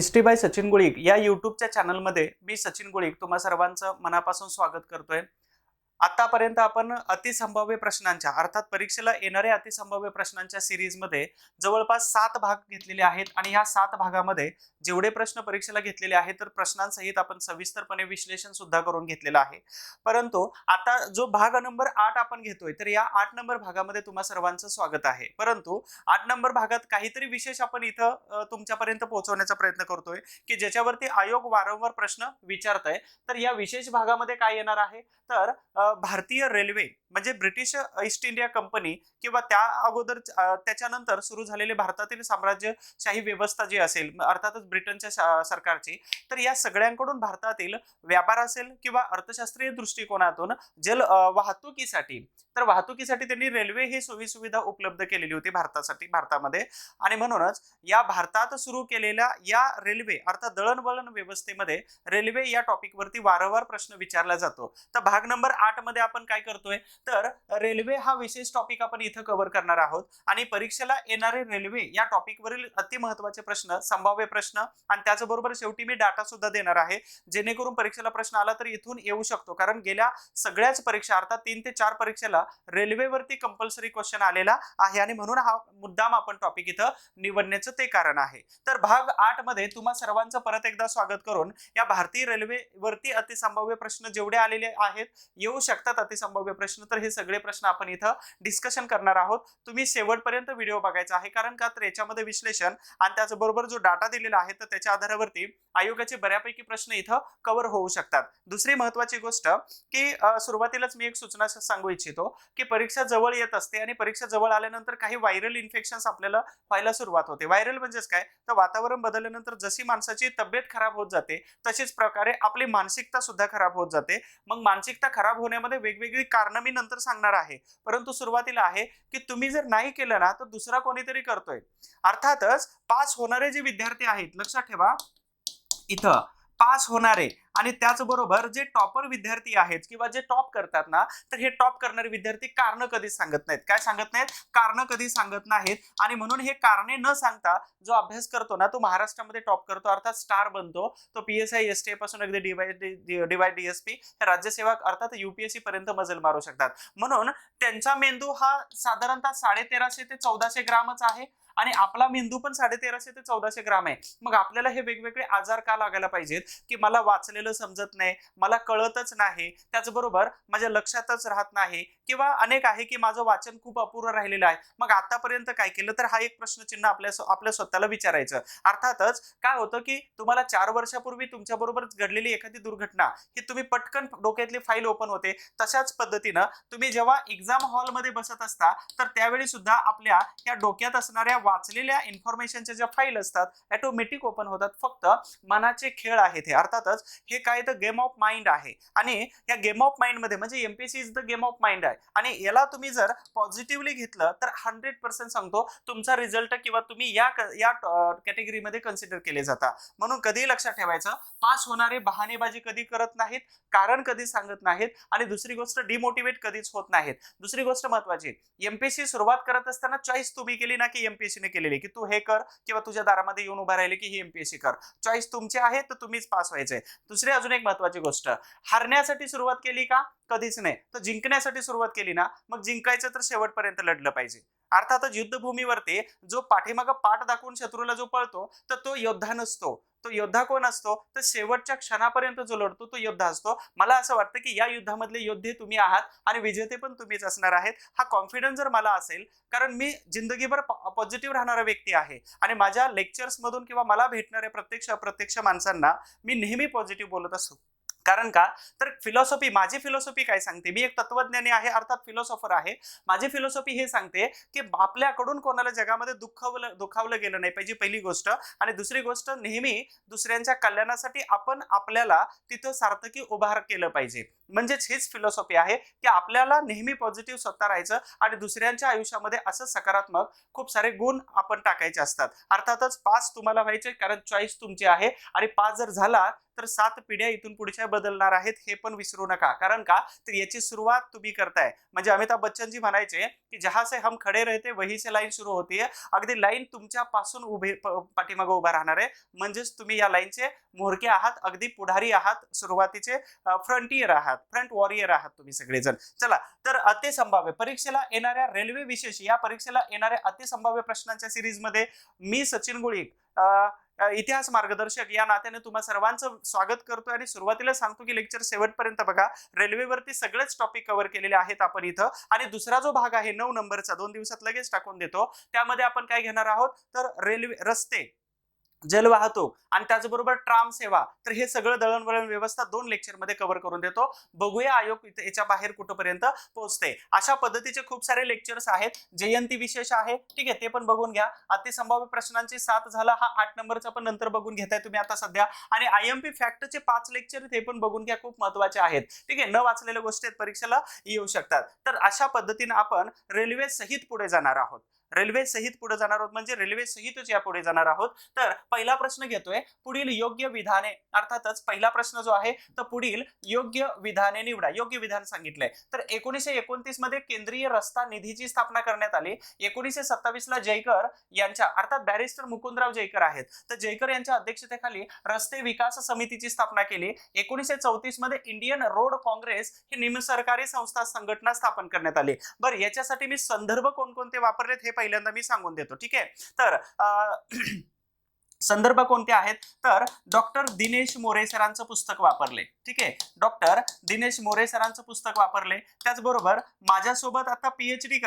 History by Sachin Gulik या युट्यूबच्या चॅनलमध्ये मी सचिन गुळिक तुम्हा सर्वांचं मनापासून स्वागत करतोय। आतापर्यंत आपण अतिसंभाव्य प्रश्नांच्या अर्थात परीक्षेला येणाऱ्या अतिसंभाव्य प्रश्नांच्या सिरीजमध्ये जवळपास 7 भाग घेतलेले आहेत आणि या 7 भागामध्ये जेवढे प्रश्न परीक्षेला घेतलेले आहेत तर प्रश्नांसहित आपण सविस्तरपणे विश्लेषण सुद्धा करून घेतलेलं आहे। परंतु आता जो भाग नंबर 8 आपण घेतोय तर या 8 नंबर भागामध्ये तुम्हा सर्वांचं स्वागत आहे। परंतु 8 नंबर भागात काहीतरी विशेष आपण इथं तुमच्यापर्यंत पोहोचवण्याचा प्रयत्न करतोय की ज्याच्यावरती आयोग वारंवार प्रश्न विचारतय। तर या विशेष भागामध्ये काय येणार आहे तर भारतीय रेल्वे म्हणजे ब्रिटिश ईस्ट इंडिया कंपनी किंवा त्या अगोदर त्याच्यानंतर सुरू झालेले भारतातील साम्राज्यशाही व्यवस्था जी असेल अर्थातच ब्रिटनच्या सरकारची, तर या सगळ्यांकडून भारतातील व्यापार असेल किंवा अर्थशास्त्रीय दृष्टिकोनातून जल वाहतुकीसाठी तर वाहतुकीसाठी त्यांनी रेल्वे ही सोयीसुविधा उपलब्ध केलेली होती भारतामध्ये। आणि म्हणूनच या भारतात सुरू केलेल्या या रेल्वे अर्थात दळणवळण व्यवस्थेमध्ये रेल्वे या टॉपिक वरती वारंवार प्रश्न विचारला जातो। तर भाग नंबर 8 मध्ये आपण काय करतोय तर रेल्वे हा विशेष टॉपिक आपण इथं कव्हर करणार आहोत आणि परीक्षेला येणारे रेल्वे या टॉपिक वरील अति महत्त्वाचे प्रश्न, संभाव्य प्रश्न आणि त्याचबरोबर शेवटी मी डाटा सुद्धा देणार आहे जेणेकरून परीक्षेला प्रश्न आला तर इथून येऊ शकतो। कारण गेल्या सगळ्याच परीक्षा अर्थात 3 ते 4 परीक्षेला रेल्वेवरती कंपल्सरी क्वेश्चन आलेला आहे आणि म्हणून हा मुद्दाम आपण टॉपिक इथं निवडण्याचं ते कारण आहे। तर भाग 8 मध्ये तुम्हा सर्वांचं परत एकदा स्वागत करून या भारतीय रेल्वेवरती अतिसंभाव्य प्रश्न जेवढे आलेले आहेत येऊ शकतात अतिसंभाव्य प्रश्न, तर हे सगळे प्रश्न आपण इथं डिस्कशन करणार आहोत। तुम्ही शेवटपर्यंत व्हिडिओ बघायचा आहे कारण का तर याच्यामध्ये विश्लेषण आणि त्याचबरोबर जो डाटा दिलेला आहे तर त्याच्या आधारावरती आयोगाचे बऱ्यापैकी प्रश्न इथं कव्हर होऊ शकतात। दुसरी महत्त्वाची गोष्ट की सुरुवातीलाच मी एक सूचना सांगू इच्छितो की परीक्षा जवळ येत असते आणि परीक्षा जवळ आल्यानंतर काही व्हायरल इन्फेक्शन्स आपल्याला व्हायला सुरुवात होते। व्हायरल म्हणजेच काय तर वातावरण बदलल्यानंतर जशी माणसाची तब्येत खराब होत जाते तशीच प्रकारे आपली मानसिकता सुद्धा खराब होत जाते। मग मानसिकता खराब होण्यामध्ये वेगवेगळी कारणं मी नंतर सांगणार आहे, परंतु सुरुवातीला आहे की तुम्ही जर नाही केलं ना तर दुसरा कोणीतरी करतोय। अर्थातच पास होणारे जे विद्यार्थी आहेत लक्षात ठेवा इथं पास होणारे आणि त्याचबरोबर जे टॉपर विद्यार्थी आहेत किंवा जे टॉप करतात ना तर हे टॉप करणारे विद्यार्थी कारण कधीच सांगत नाहीत। काय सांगत नाहीत? कारण कधी सांगत नाहीत आणि म्हणून हे कारणे न सांगता जो अभ्यास करतो ना तो महाराष्ट्रामध्ये टॉप करतो अर्थात स्टार बनतो। तो पीएसआय एसटी पासून अगदी डीवाय डीएसपी राज्यसेवा अर्थात यूपीएससी पर्यंत मजल मारू शकतात। म्हणून त्यांचा मेंदू हा साधारणतः 1350 ते 1400 ग्रामच आहे आणि आपला मेंदू पण 1350 ते 1400 ग्राम आहे। मग आपल्याला हे वेगवेगळे आजार का लागायला पाहिजेत की मला वाचलेलं समजत नाही, मला कळतच नाही, त्याचबरोबर माझ्या लक्षातच राहत नाही किंवा अनेक आहे की माझं वाचन खूप अपुरं राहिलेलं आहे। मग आतापर्यंत काय केलं तर हा एक प्रश्नचिन्ह आपल्या स्वतःला विचारायचं। अर्थातच काय होतं की तुम्हाला 4 वर्षापूर्वी तुमच्या बरोबर घडलेली एखादी दुर्घटना ही तुम्ही पटकन डोक्यातली फाईल ओपन होते, तशाच पद्धतीनं तुम्ही जेव्हा एक्झाम हॉलमध्ये बसत असता तर त्यावेळी सुद्धा आपल्या या डोक्यात असणाऱ्या वाचलेल्या इन्फॉर्मेशनच्या ज्या फाईल असतात ऑटोमॅटिक ओपन होतात। फक्त मनाचे खेळ आहेत हे। अर्थातच हे काय तर गेम ऑफ माइंड आहे आणि या गेम ऑफ माइंड मध्ये म्हणजे MPSC is the game of mind आहे आणि याला तुम्ही जर पॉझिटिव्हली घेतलं तर 100% सांगतो तुमचा रिझल्ट किंवा तुम्ही या कॅटेगरीमध्ये कन्सिडर केले जाता। म्हणून कधी लक्षात ठेवायचं पास होणारे बहाणेबाजी कधी करत नाहीत, कारण कधी सांगत नाहीत आणि दुसरी गोष्ट डिमोटिवेट कधीच होत नाहीत। दुसरी गोष्ट महत्त्वाची, एमपीएससी सुरुवात करत असताना चॉईस तुम्ही केली ना की एमपीएससी ने केलेली की तू हे कर किंवा तुझ्या दारामध्ये येऊन उभा राहिले की ही एमपीएससी कर, चॉईस तुमची आहे तर तुम्हीच पास व्हायचंय। दुसरी अजून एक महत्त्वाची गोष्ट, हारण्यासाठी सुरुवात केली का? कधीच नाही। तर जिंकण्यासाठी सुरुवात केली ना मग जिंकायचं तर शेवटपर्यंत लढलं पाहिजे। अर्थातच युद्धभूमीवरती जो पाठीमागं पाठ दाखवून शत्रूला जो पळतो तर तो योद्धा नसतो। तो योद्धा कोण असतो तर शेवटच्या क्षणापर्यंत जो लढतो तो योद्धा असतो। मला असं वाटतं की या युद्धामधले योद्धे तुम्ही आहात आणि विजेते पण तुम्हीच असणार आहेत। हा कॉन्फिडन्स जर मला असेल कारण मी जिंदगीभर पॉझिटिव्ह राहणारा व्यक्ती आहे आणि माझ्या लेक्चर्स मधून किंवा मला भेटणाऱ्या प्रत्यक्ष अप्रत्यक्ष माणसांना मी नेहमी पॉझिटिव्ह बोलत असतो। कारण का तर फिलॉसॉफी, माझी फिलॉसॉफी काय सांगते, मी एक तत्वज्ञानी आहे अर्थात फिलॉसॉफर आहे। माझी फिलॉसॉफी हे सांगते की आपल्याकडून कोणाला जगामध्ये दुखावलं गेलं नाही पाहिजे पहिली गोष्ट, आणि दुसरी गोष्ट नेहमी दुसऱ्यांच्या कल्याणासाठी आपण आपल्याला तिथं सार्थकी उभार केलं पाहिजे। म्हणजेच हेच फिलॉसॉफी आहे की आपल्याला नेहमी पॉझिटिव्ह स्वतः राहायचं आणि दुसऱ्यांच्या आयुष्यामध्ये असं सकारात्मक खूप सारे गुण आपण टाकायचे असतात। अर्थातच पास तुम्हाला व्हायचे कारण चॉईस तुमची आहे आणि पास जर झाला तर 7 पिढ्या इथून पुढच्या बदलणार आहेत हे पण विसरू नका. कारण का तर याची सुरुवात तुम्ही करताय. म्हणजे अमिताभ बच्चनजी म्हणायचे की जहां से हम खडे रहते वहीं से लाईन सुरू होती है. अगदी लाईन तुमच्यापासून पाठीमागे उभा राहणार आहे. म्हणजेच तुम्ही या लाईनचे म्होरके आहात, अगदी पुढारी आहात, सुरुवातीचे फ्रंटियर आहात, फ्रंट वॉरियर आहात तुम्ही सगळेजण. चला, तर अतिसंभाव्य परीक्षेला येणाऱ्या रेल्वे विशेष या परीक्षेला येणाऱ्या अतिसंभाव्य प्रश्नांच्या सिरीज मध्ये मी सचिन गुळिक इतिहास मार्गदर्शक या नात्याने तुम्हा सर्वांचं स्वागत करतोय आणि सुरुवातीला सांगतो की लेक्चर शेवटपर्यंत बघा. रेल्वेवरती सगळेच टॉपिक कव्हर केलेले आहेत आपण इथं. आणि दुसरा जो भाग आहे 9 नंबरचा 2 दिवसात लगेच टाकून देतो. त्यामध्ये आपण काय घेणार आहोत तर रेल्वे, रस्ते, जलवाहतूक आणि त्याचबरोबर ट्राम सेवा. तर हे सगळं दळणवळण व्यवस्था 2 लेक्चर मध्ये कव्हर करून देतो. बघूया आयोग याच्या बाहेर कुठपर्यंत पोहोचते. अशा पद्धतीचे खूप सारे लेक्चर्स आहेत. जयंती विशेष आहे, ठीक आहे, ते पण बघून घ्या. अतिसंभाव्य प्रश्नांची 7 झाला, हा 8 नंबरचा पण नंतर बघून घेताय तुम्ही आता सध्या. आणि आयएमपी फॅक्टचे 5 लेक्चर ते पण बघून घ्या, खूप महत्त्वाचे आहेत. ठीक आहे, न वाचलेल्या गोष्टी परीक्षेला येऊ शकतात. तर अशा पद्धतीने आपण रेल्वे सहित पुढे जाणार आहोत. रेल्वे सहित पुढे जाणार आहोत म्हणजे रेल्वे सहितच या पुढे जाणार आहोत. तर पहिला प्रश्न घेतोय, पुढील योग्य विधाने. अर्थातच पहिला प्रश्न जो आहे तर पुढील योग्य विधाने निवडा. योग्य विधान सांगितलंय. तर 1929 मध्ये केंद्रीय रस्ता निधीची स्थापना करण्यात आली. 1927 ला जयकर यांच्या अर्थात बॅरिस्टर मुकुंदराव जयकर आहेत, तर जयकर यांच्या अध्यक्षतेखाली रस्ते विकास समितीची स्थापना केली. 1934 मध्ये इंडियन रोड काँग्रेस ही निमसरकारी संस्था संघटना स्थापन करण्यात आली. बरं, याच्यासाठी मी संदर्भ कोणकोणते वापरलेत हे पहिल्यांदा मी सांगून देतो. ठीक आहे, तर संदर्भ कोणते आहेत तर डॉक्टर दिनेश मोरे सरांचं पुस्तक वापरले. ठीक आहे, डॉक्टर दिनेश मोरे सरांचं पुस्तक वापरले. त्याचबरोबर माझ्यासोबत आता पीएचडी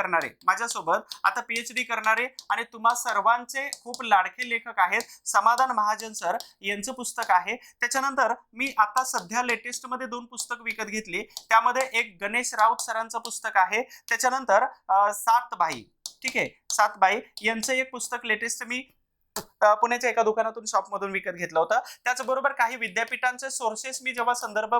करणारे आणि तुम्हा सर्वांचे खूप लाडके लेखक आहेत समाधान महाजन सर यांचं पुस्तक आहे. त्याच्यानंतर मी आता सध्या लेटेस्ट मध्ये 2 पुस्तक विकत घेतली. त्यामध्ये एक गणेश राऊत सरांचं पुस्तक आहे. त्याच्यानंतर सातबाई, ठीक आहे, सातबाई यांचं एक पुस्तक लेटेस्ट मी पुण्याच्या एका दुकानातून शॉपमधून विकत घेतलं होतं. त्याचबरोबर काही विद्यापीठांचे सोर्सेस मी जेव्हा संदर्भ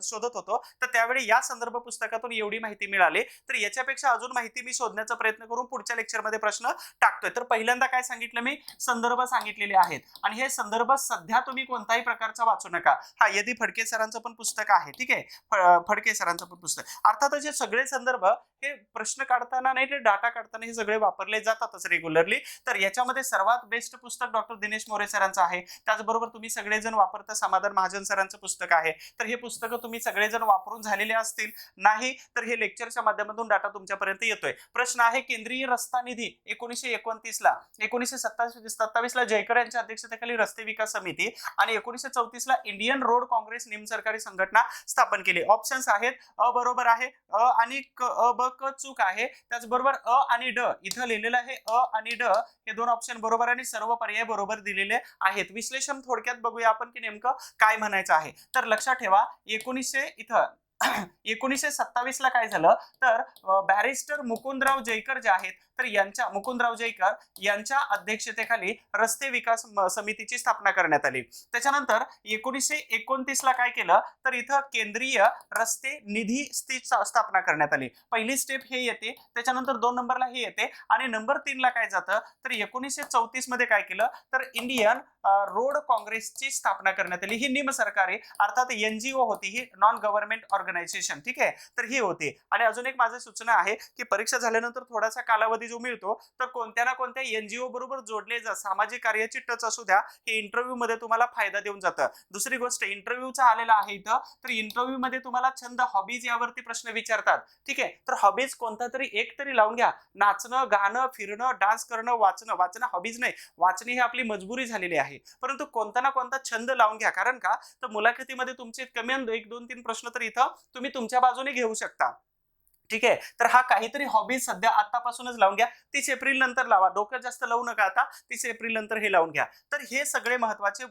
शोधत होतो तर त्यावेळी या संदर्भ पुस्तकातून एवढी माहिती मिळाली. तर याच्यापेक्षा अजून माहिती मी शोधण्याचा प्रयत्न करून पुढच्या लेक्चरमध्ये प्रश्न टाकतोय. तर पहिल्यांदा काय सांगितलं मी, संदर्भ सांगितलेले आहेत आणि हे संदर्भ सध्या तुम्ही कोणताही प्रकारचा वाचू नका. हा यदी फडके सरांचं पण पुस्तक आहे. ठीक आहे, फडके सरांचं पण पुस्तक. अर्थातच हे सगळे संदर्भ हे प्रश्न काढताना नाही, ते डाटा काढताना हे सगळे वापरले जातातच रेग्युलरली. तर याच्यामध्ये सर्वात बेस्ट पुस्तक डॉक्टर दिनेश मोरे सरांचं आहे. त्याचबरोबर तुम्ही सगळेजण वापरता समाधान महाजन सरांचं पुस्तक आहे. तर हे पुस्तकं तुम्ही सगळेजण वापरून झालेले असतील. नाही तर हे लेक्चरच्या माध्यमातून डाटा तुमच्यापर्यंत येतोय. प्रश्न आहे, केंद्रीय रस्ता निधी 1929 ला 1927 ला जयकर यांच्या अध्यक्षतेखाली रस्ते विकास समिती आणि 1934 ला इंडियन रोड काँग्रेस निमसरकारी संघटना स्थापन केली. ऑप्शन्स आहेत अ बरोबर आहे, अ आणि अ ब क चूक आहे. त्याचबरोबर अ आणि ड इथं लिहिलेलं आहे. अ आणि ड हे 2 ऑप्शन बरोबर आणि सर्व पर्याय बरोबर दिलेले आहेत. विश्लेषण थोडक्यात बघूया आपण की नेमकं काय म्हणायचं आहे. तर लक्षात ठेवा, 1927 ला काय झालं तर बॅरिस्टर मुकुंदराव जयकर जे आहेत तर मुकुंदराव जयकर यांच्या अध्यक्षतेखाली रस्ते विकास समितीची स्थापना करण्यात आली. त्याच्यानंतर 1929 ला काय केलं तर इथं केंद्रीय रस्ते निधी स्थापना करण्यात आली. पहिली स्टेप हे येते, त्याच्यानंतर 2 नंबरला हे येते आणि नंबर 3 ला काय जातं तर 1934 मध्ये काय केलं तर इंडियन रोड काँग्रेसची स्थापना करण्यात आली. ही निमसरकारी अर्थात एनजीओ होती, ही नॉन गव्हर्नमेंट ऑर्गनायझेशन. ठीक आहे, तर ही होती. आणि अजून एक माझी सूचना आहे की परीक्षा झाल्यानंतर थोडासा कालावधी जो मिळतो तर कोणत्या ना कोणत्या एनजीओ बरोबर जोडले जा. सामाजिक कार्याची टच असू द्या, हे इंटरव्ह्यू मध्ये तुम्हाला फायदा देऊन जातं. दुसरी गोष्ट, इंटरव्ह्यूचा आलेला आहे इथं, तर इंटरव्ह्यू मध्ये तुम्हाला छंद, हॉबीज यावरती प्रश्न विचारतात. ठीक आहे, तर हॉबीज कोणता तरी एक तरी लावून घ्या. नाचणं, गाणं, फिरणं, डान्स करणं, वाचणं हॉबीज नाही, वाचणे ही आपली मजबुरी झालेली आहे. परंतु कोणता ना कोणता छंद लावून घ्या. कारण का तर मुलाखतीमध्ये तुमचे कमी 1, 2, 3 प्रश्न तर इथं तुम्ही तुमच्या बाजूने घेऊ शकता. ठीक आहे, तर हा काहीतरी हॉबीज सध्या आतापासूनच लावून घ्या. 30 एप्रिल नंतर लावा, डोकं जास्त लावू नका आता. 30 एप्रिल नंतर हे लावून घ्या. तर हे सगळे महत्वाचे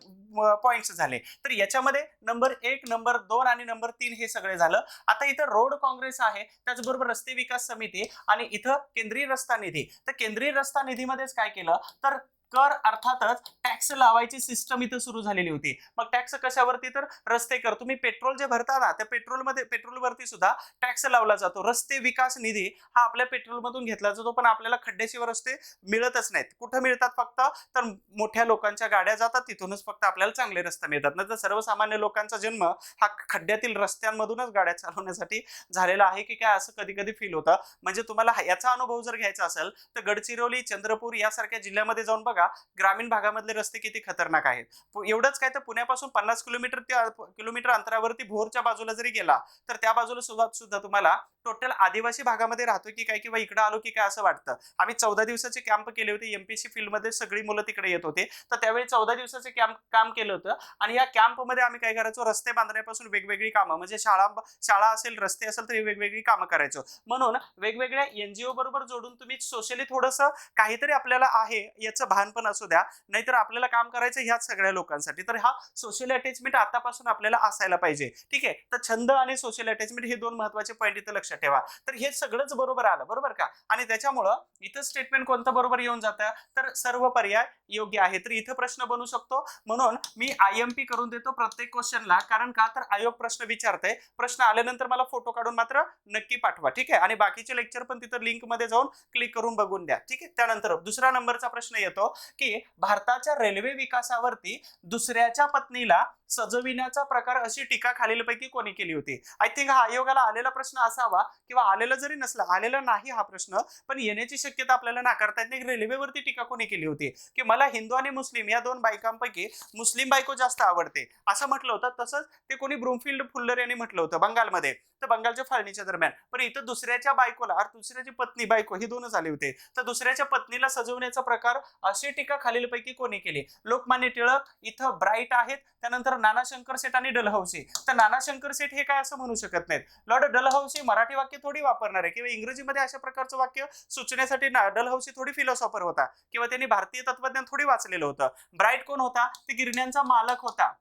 पॉइंट्स झाले. तर याच्यामध्ये नंबर 1, नंबर 2 आणि नंबर 3 हे सगळे झालं. आता इथं रोड काँग्रेस आहे, त्याचबरोबर रस्ते विकास समिती आणि इथं केंद्रीय रस्ता निधी. तर केंद्रीय रस्ता निधीमध्येच काय केलं तर कर अर्थातच टॅक्स लावायची सिस्टम इथं सुरू झालेली होती. मग टॅक्स कशावरती? तर रस्ते कर. तुम्ही पेट्रोल जे भरता ना, त्या पेट्रोलवरती सुद्धा टॅक्स लावला जातो. रस्ते विकास निधी हा आपल्या पेट्रोलमधून घेतला जातो, पण आपल्याला खड्ड्याशिवाय रस्ते मिळतच नाहीत. कुठं मिळतात? फक्त तर मोठ्या लोकांच्या गाड्या जातात तिथूनच फक्त आपल्याला चांगले रस्ते मिळतात. नाही तर सर्वसामान्य लोकांचा जन्म हा खड्ड्यातील रस्त्यांमधूनच गाड्या चालवण्यासाठी झालेला आहे की काय, असं कधी कधी फील होतं. म्हणजे तुम्हाला याचा अनुभव जर घ्यायचा असेल तर गडचिरोली, चंद्रपूर यासारख्या जिल्ह्यामध्ये जाऊन बघा, ग्रामीण भागामधले रस्ते किती खतरनाक आहेत. एवढंच काय, तर पुण्यापासून 50 किलोमीटर अंतरावरती भोरच्या बाजूला जरी गेला तर त्या बाजूला सुद्धा तुम्हाला टोटल आदिवासी भागामध्ये राहतो की काय, किंवा इकडे आलो की काय असं वाटतं. आम्ही 14 दिवसाचे कॅम्प केले होते. एमपीएससी फील्ड मध्ये सगळी मुलं तिकडे येत होते. तर त्यावेळी 14 दिवसाचे काम केलं होतं. आणि या कॅम्प मध्ये आम्ही काय करायचो, रस्ते बांधण्यापासून वेगवेगळी कामं, म्हणजे शाळा असेल, रस्ते असेल, तर वेगवेगळी कामं करायचो. म्हणून वेगवेगळ्या एनजीओ बरोबर जोडून तुम्ही सोशली थोडंसं काहीतरी आपल्याला आहे याचं भान पण असू द्या, नाहीतर आपल्याला काम करायचं ह्याच सगळ्या लोकांसाठी. तर हा सोशल अटॅचमेंट आतापासून आपल्याला असायला पाहिजे. ठीक आहे. तर छंद आणि सोशल अटॅचमेंट हे दोन महत्वाचे पॉईंट इथं लक्षात ठेवा. तर हे सगळंच बरोबर आलं, बरोबर का? आणि त्याच्यामुळं इथं स्टेटमेंट कोणतं बरोबर येऊन जातं? तर सर्व पर्याय योग्य आहे. तर इथं प्रश्न बनू शकतो. म्हणून मी IMP करून देतो प्रत्येक क्वेश्चनला. कारण का, तर आयोग प्रश्न विचारते. प्रश्न आल्यानंतर मला फोटो काढून मात्र नक्की पाठवा. ठीक आहे. आणि बाकीचे लेक्चर पण तिथं लिंक मध्ये जाऊन क्लिक करून बघून द्या. ठीक आहे. त्यानंतर दुसरा नंबरचा प्रश्न येतो की भारताच्या रेल्वे विकासावरती दुसऱ्याच्या पत्नीला सजविण्याचा प्रकार अशी टीका खालीलपैकी कोणी केली होती? आय थिंक हा आयोगाला आलेला प्रश्न असावा, किंवा आलेला जरी नसला, आलेला नाही हा प्रश्न, पण येण्याची शक्यता आपल्याला नाकारता येत नाही. रेल्वेवरती टीका कोणी केली होती? की मला हिंदू आणि मुस्लिम या दोन बायकांपैकी मुस्लिम बायको जास्त आवडते असं म्हटलं होतं. तसंच ते कोणी ब्रूमफिल्ड फुल्लर यांनी म्हटलं होतं बंगालमध्ये, तर बंगालच्या फाळणीच्या दरम्यान. पण इथं दुसऱ्याच्या बायकोला, दुसऱ्याची पत्नी, बायको ही दोनच आले होते. तर दुसऱ्याच्या पत्नीला सजवण्याचा प्रकार अशी टीका खालीलपैकी कोणी केली? लोकमान्य टिळक, इथं ब्राईट आहेत. त्यानंतर नाना शंकर सेठ आणि डलहौसी. तर नाना शंकर सेठ हे काय असं म्हणू शकत नाहीत. लॉर्ड डलहौसी मराठी वाक्य थोडी वापरणार आहे, किंवा इंग्रजीमध्ये अशा प्रकारचं वाक्य सुचण्यासाठी डलहौसी थोडी फिलॉसॉफर होता, किंवा त्यांनी भारतीय तत्वज्ञान थोडी वाचलेलं होतं. ब्राईट कोण होता? ते गिरण्यांचा मालक होता.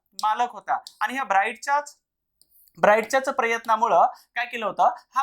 आणि ह्या ब्राईटच्याच प्रयत्नामुळं काय केलं होतं, हा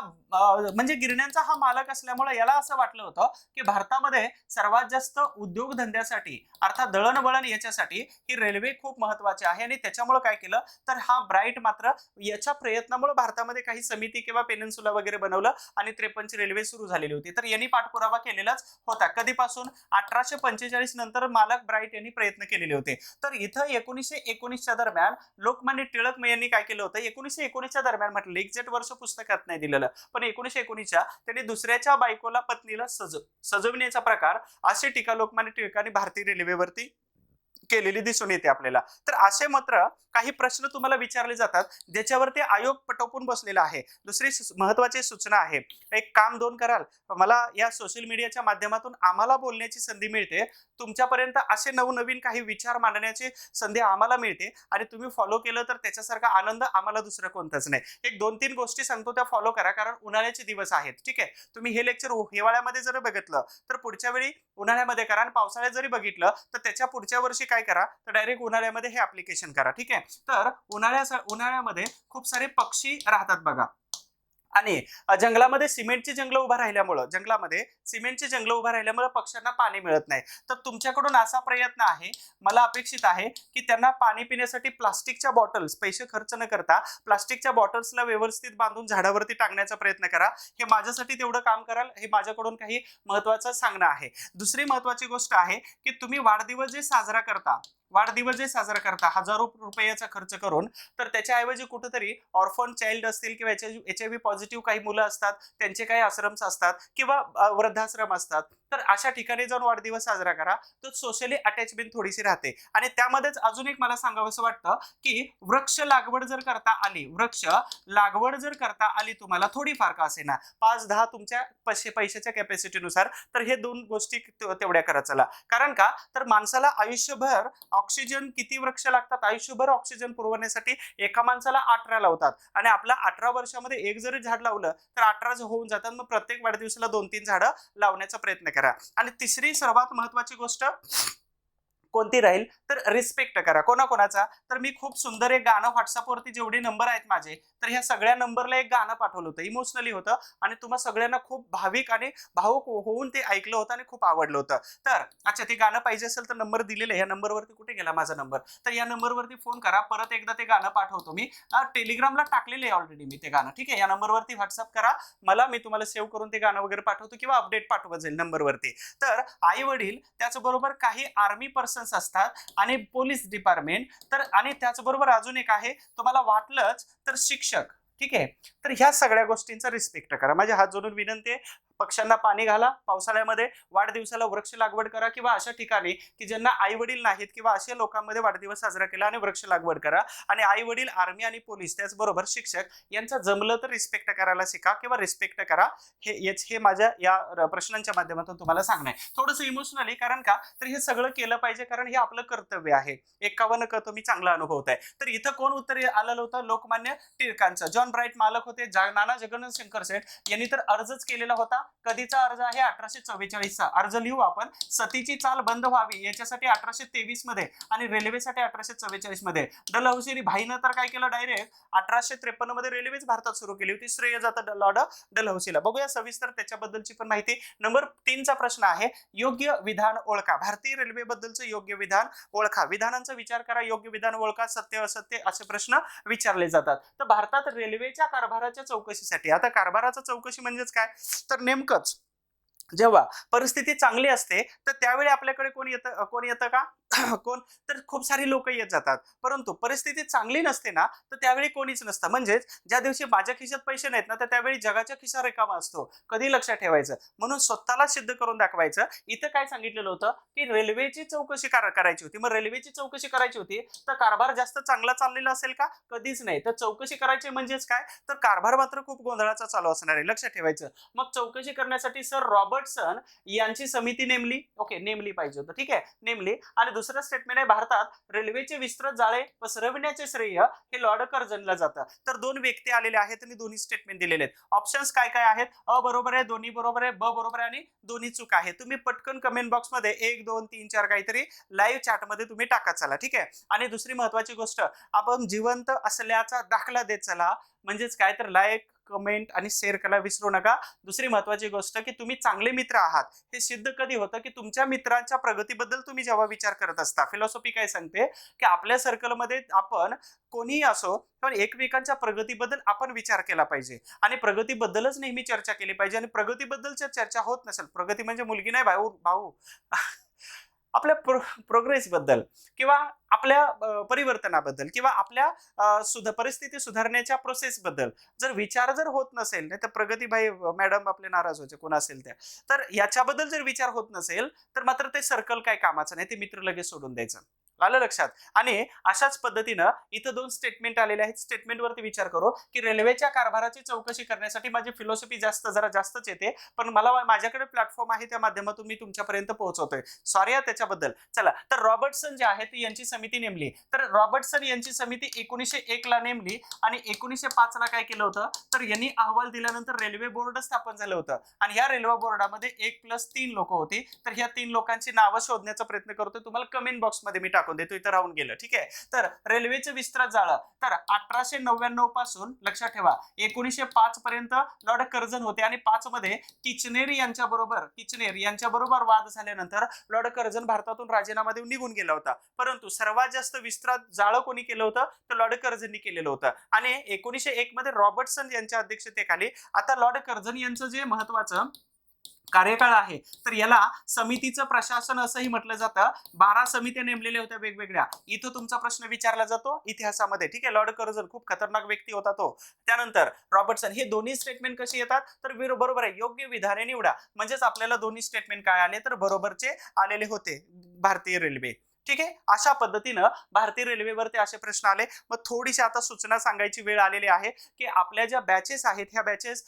म्हणजे गिरण्यांचा हा मालक असल्यामुळे याला असं वाटलं होतं की भारतामध्ये सर्वात जास्त उद्योगधंद्यासाठी, अर्थात दळणवळण याच्यासाठी ही रेल्वे खूप महत्वाची आहे. आणि त्याच्यामुळे काय केलं, तर हा ब्राईट मात्र याच्या प्रयत्नामुळे भारतामध्ये काही समिती किंवा पेनिन्सुला वगैरे बनवलं आणि 53 ची रेल्वे सुरू झालेली होती. तर यांनी पाठपुरावा केलेलाच होता. कधीपासून? 1845 नंतर मालक ब्राईट यांनी प्रयत्न केलेले होते. तर इथं 1919च्या दरम्यान लोकमान्य टिळक यांनी काय केलं होतं, 1919च्या दरम्यान म्हटलं, एक्झॅक्ट वर्ष पुस्तकात नाही दिलेलं, पण 1919च्या त्यांनी दुसऱ्याच्या बायकोला, पत्नीला सजविण्याचा प्रकार अशी टीका लोकमान्य टिळकांनी भारतीय रेल्वेवरती केलेली दिसून येते आपल्याला. तर असे मात्र काही प्रश्न तुम्हाला विचारले जातात ज्याच्यावरती आयोग पटवून बसलेला आहे. दुसरी महत्वाची सूचना आहे, एक काम दोन कराल, मला या सोशल मीडियाच्या माध्यमातून आम्हाला बोलण्याची संधी मिळते, तुमच्यापर्यंत असे नवनवीन काही विचार मांडण्याची संधी आम्हाला मिळते, आणि तुम्ही फॉलो केलं तर त्याच्यासारखा आनंद आम्हाला दुसरं कोणताच नाही. एक 2-3 गोष्टी सांगतो, त्या फॉलो करा, कारण उन्हाळ्याचे दिवस आहेत. ठीक आहे. तुम्ही हे लेक्चर हिवाळ्यामध्ये जर बघितलं तर पुढच्या वेळी उन्हाळ्यामध्ये करा, आणि पावसाळ्यात जरी बघितलं तर त्याच्या पुढच्या वर्षी काय करा, तर डायरेक्ट उन्हाळ्यामध्ये हे ऍप्लिकेशन करा. ठीक आहे. तर उन्हाळ्यामध्ये खूप सारे पक्षी राहतात बघा, आणि जंगलामध्ये सिमेंटची जंगल उभा राहिल्यामुळे पक्ष्यांना पाणी मिळत नाही. तर तुमच्याकडून असा प्रयत्न आहे, मला अपेक्षित आहे की त्यांना पाणी पिण्यासाठी प्लास्टिकच्या बॉटल्स, पैसे खर्च न करता प्लास्टिकच्या बॉटल्सला व्यवस्थित बांधून झाडावरती टाकण्याचा प्रयत्न करा. हे माझ्यासाठी तेवढं काम कराल, हे माझ्याकडून काही महत्वाचं सांगणं आहे. दुसरी महत्वाची गोष्ट आहे की तुम्ही वाढदिवस जे साजरा करता हजारो रुपयाचा खर्च करून, तर त्याच्याऐवजी कुठेतरी ऑर्फन चाइल्ड असतील, किंवा HIV पॉझिटिव्ह काही मुलं असतात, त्यांचे काही आश्रम्स असतात, किंवा वृद्धाश्रम असतात, तर अशा ठिकाणी जाऊन वाढदिवस साजरा करा. तर सोशली अटॅचमेंट थोडीशी राहते. आणि त्यामध्येच अजून एक मला सांगावंसं वाटतं की वृक्ष लागवड जर करता आली तुम्हाला, थोडीफार का असेना, 5-10 तुमच्या पैशाच्या कॅपॅसिटीनुसार, तर हे दोन गोष्टी तेवढ्या करा चला. कारण का, तर माणसाला आयुष्यभर ऑक्सिजन, किती वृक्ष लागतात आयुष्यभर ऑक्सिजन पुरवण्यासाठी? एका माणसाला 18 लावतात, आणि आपल्या 18 वर्षामध्ये एक जरी झाड लावलं तर 18 होऊन जातात. मग प्रत्येक वाढदिवसाला 2-3 झाडं लावण्याचा प्रयत्न करा. आणि तिसरी सर्वात महत्वाची गोष्ट कोणती राहील तर रिस्पेक्ट करा. कोणाकोणाचा? तर मी खूप सुंदर एक गाणं व्हॉट्सअपवरती जेवढे नंबर आहेत माझे, तर ह्या सगळ्या नंबरला एक गाणं पाठवलं होतं, इमोशनली होतं आणि तुम्हा सगळ्यांना खूप भाविक आणि भावुक होऊन ते ऐकलं होतं आणि खूप आवडलं होतं. तर अच्छा, ते गाणं पाहिजे असेल तर नंबर दिलेला आहे, या नंबरवरती कुठे गेला माझा नंबर, तर या नंबरवरती फोन करा. परत एकदा ते गाणं पाठवतो मी, टेलिग्रामला टाकलेलं आहे ऑलरेडी मी ते गाणं, ठीक आहे. या नंबरवरती व्हॉट्सअप करा मला, मी तुम्हाला सेव्ह करून ते गाणं वगैरे पाठवतो किंवा अपडेट पाठवत जाईल नंबरवरती. तर आई वडील, त्याचबरोबर काही आर्मी पर्सन्स असतात आणि पोलीस डिपार्टमेंट, तर आणि त्याचबरोबर अजून एक आहे, तुम्हाला वाटलंच तर शिक्षक, ठीक आहे. तर ह्या सगळ्या गोष्टींचा रिस्पेक्ट करा. माझे हात जोडून विनंती आहे, पक्ष्यांना पाणी घाला, पावसाळ्यामध्ये वाढदिवसाला वृक्ष लागवड करा किंवा अशा ठिकाणी की ज्यांना आई वडील नाहीत किंवा अशा लोकांमध्ये वाढदिवस साजरा केला आणि वृक्ष लागवड करा. आणि आई वडील, आर्मी आणि पोलीस, त्याचबरोबर शिक्षक यांचा जमलं तर रिस्पेक्ट करायला शिका किंवा रिस्पेक्ट करा. हे माझ्या या प्रश्नांच्या माध्यमातून तुम्हाला सांगणं आहे. थोडंसं इमोशनली, कारण का तर हे सगळं केलं पाहिजे, कारण हे आपलं कर्तव्य आहे. 51 क तुम्ही चांगला अनुभवत आहे. तर इथं कोण उत्तर आलेलं होतं? लोकमान्य टिळकांचं. जॉन ब्राईट मालक होते. नाना जगन्नाथ शंकर सेठ यांनी तर अर्जच केलेला होता. कधीचा अर्ज आहे? 1844चा अर्ज लिहू आपण. सतीची चाल बंद व्हावी याच्यासाठी 1823 मध्ये आणि रेल्वेसाठी 1844 मध्ये. डलहौसी भाईनं तर काय केलं, डायरेक्ट 1853 मध्ये रेल्वेच भारतात सुरू केली होती. श्रेय जातं लॉर्ड डलहौसीला. बघूया सविस्तर त्याच्याबद्दलची पण माहिती. नंबर 3 चा प्रश्न आहे, योग्य विधान ओळखा. भारतीय रेल्वे बद्दलचं योग्य विधान ओळखा. विधानांचा विचार करा, योग्य विधान ओळखा, सत्य असत्य असे प्रश्न विचारले जातात. तर भारतात रेल्वेच्या कारभाराच्या चौकशीसाठी, आता कारभाराचा चौकशी म्हणजेच काय, तर नेमकंच जेव्हा परिस्थिती चांगली असते तर त्यावेळी आपल्याकडे कोण येतं का कोण, तर खूप सारी लोक येत जातात. परंतु परिस्थिती चांगली नसते ना, तर त्यावेळी कोणीच नसतं. म्हणजेच ज्या दिवशी माझ्या खिशात पैसे नाहीत ना, तर त्यावेळी जगाच्या खिसा रिकामा असतो. कधी लक्षात ठेवायचं. म्हणून स्वतःला सिद्ध करून दाखवायचं. इथं काय सांगितलेलं होतं की रेल्वेची चौकशी करायची होती. मग रेल्वेची चौकशी करायची होती तर कारभार जास्त चांगला चाललेला असेल का? कधीच नाही. तर चौकशी करायची म्हणजेच काय, तर कारभार मात्र खूप गोंधळाचा चालू असणार आहे, लक्षात ठेवायचं. मग चौकशी करण्यासाठी सर रॉबर्टसन यांची समिती नेमली. ओके, नेमली पाहिजे होतं, ठीक आहे, नेमली. आणि दुसरं स्टेटमेंट आहे, भारतात रेल्वेचे विस्तृत जाळे पसरविण्याचे श्रेय हे लॉर्ड कर्झनला जातं. तर दोन व्यक्ती आलेले आहेत आणि दोन्ही स्टेटमेंट दिलेले आहेत. ऑप्शन्स काय काय आहेत? अ बरोबर आहे, दोन्ही बरोबर आहे, ब बरोबर आहे आणि दोन्ही चूक आहे. तुम्ही पटकन कमेंट बॉक्स मध्ये 1 2 3 4 काहीतरी लाईव्ह चॅट मध्ये तुम्ही टाकत चला, ठीक आहे. आणि दुसरी महत्वाची गोष्ट, आपण जिवंत असल्याचा दाखला देत चला. म्हणजेच काय, तर लाईक, कमेंट आणि शेअर करायला विसरू नका. दुसरी महत्वाची गोष्ट की तुम्ही चांगले मित्र आहात हे सिद्ध कधी होतं की तुमच्या मित्रांच्या प्रगतीबद्दल तुम्ही जेव्हा विचार करत असता. फिलॉसॉफी काय सांगते की आपल्या सर्कलमध्ये आपण कोणीही असो पण एकमेकांच्या प्रगतीबद्दल आपण विचार केला पाहिजे आणि प्रगतीबद्दलच नेहमी चर्चा केली पाहिजे. आणि प्रगतीबद्दलच्या चर्चा होत नसेल, प्रगती म्हणजे मुलगी नाही भाऊ भाऊ आपल्या प्रोग्रेस बद्दल किंवा आपल्या परिवर्तनाबद्दल किंवा आपल्या परिस्थिती सुधारण्याच्या प्रोसेस बद्दल जर विचार जर होत नसेल, नाही तर प्रगतीभाई मॅडम आपले नाराज व्हायचे कोण असेल त्या, तर याच्याबद्दल जर विचार होत नसेल तर मात्र ते सर्कल काय कामाचं नाही, ते मित्र लगेच सोडून द्यायचं. आलं लक्षात. आणि अशाच पद्धतीनं इथं दोन स्टेटमेंट आलेले आहेत. स्टेटमेंट वरती विचार करू की रेल्वेच्या कारभाराची चौकशी करण्यासाठी माझी फिलॉसॉफी जरा जास्तच येते, पण मला माझ्याकडे प्लॅटफॉर्म आहे त्या माध्यमातून मी तुमच्यापर्यंत पोहोचवतोय. सॉरी त्याच्याबद्दल. चला, तर रॉबर्टसन जे आहेत यांची समिती नेमली. तर रॉबर्टसन यांची समिती 1901 ला नेमली आणि 1905 ला काय केलं होतं, तर यांनी अहवाल दिल्यानंतर रेल्वे बोर्ड स्थापन झालं होतं. आणि ह्या रेल्वे बोर्डामध्ये 1+3 लोक होती. तर ह्या 3 लोकांची नावं शोधण्याचा प्रयत्न करतोय, तुम्हाला कमेंट बॉक्स मध्ये मी टाकून देतो, इथं राहून गेलं, ठीक आहे. तर रेल्वेचं विस्तृत जाळं, तर 1899 पासून लक्षात ठेवा 1905 पर्यंत लॉर्ड कर्झन होते आणि 5 मध्ये किचनेर यांच्या बरोबर वाद झाल्यानंतर लॉर्ड कर्झन भारतातून राजीनामा देऊन निघून गेला होता. परंतु सर्वात जास्त विस्तृत जाळं कोणी केलं होतं, तर लॉर्ड कर्झननी केलेलं होतं. आणि 1901 मध्ये रॉबर्टसन यांच्या अध्यक्षतेखाली, आता लॉर्ड कर्झन यांचं जे महत्वाचं कार्यकाळ आहे तर याला समितीचं प्रशासन असंही म्हटलं जातं. 12 समित्या नेमलेल्या होत्या वेगवेगळ्या. इथं तुमचा प्रश्न विचारला जातो इतिहासामध्ये, ठीक आहे. लॉर्ड कर्झन खूप खतरनाक व्यक्ती होता तो. त्यानंतर रॉबर्टसन, हे दोन्ही स्टेटमेंट कशी येतात, तर बरोबर आहे, योग्य विधाने निवडा. म्हणजेच आपल्याला दोन्ही स्टेटमेंट काय आले, तर बरोबरचे आलेले होते भारतीय रेल्वे, ठीक आहे. अशा पद्धतीनं भारतीय रेल्वेवरती असे प्रश्न आले. मग थोडीशी आता सूचना सांगायची वेळ आलेली आहे की आपल्या ज्या बॅचेस आहेत ह्या बॅचेस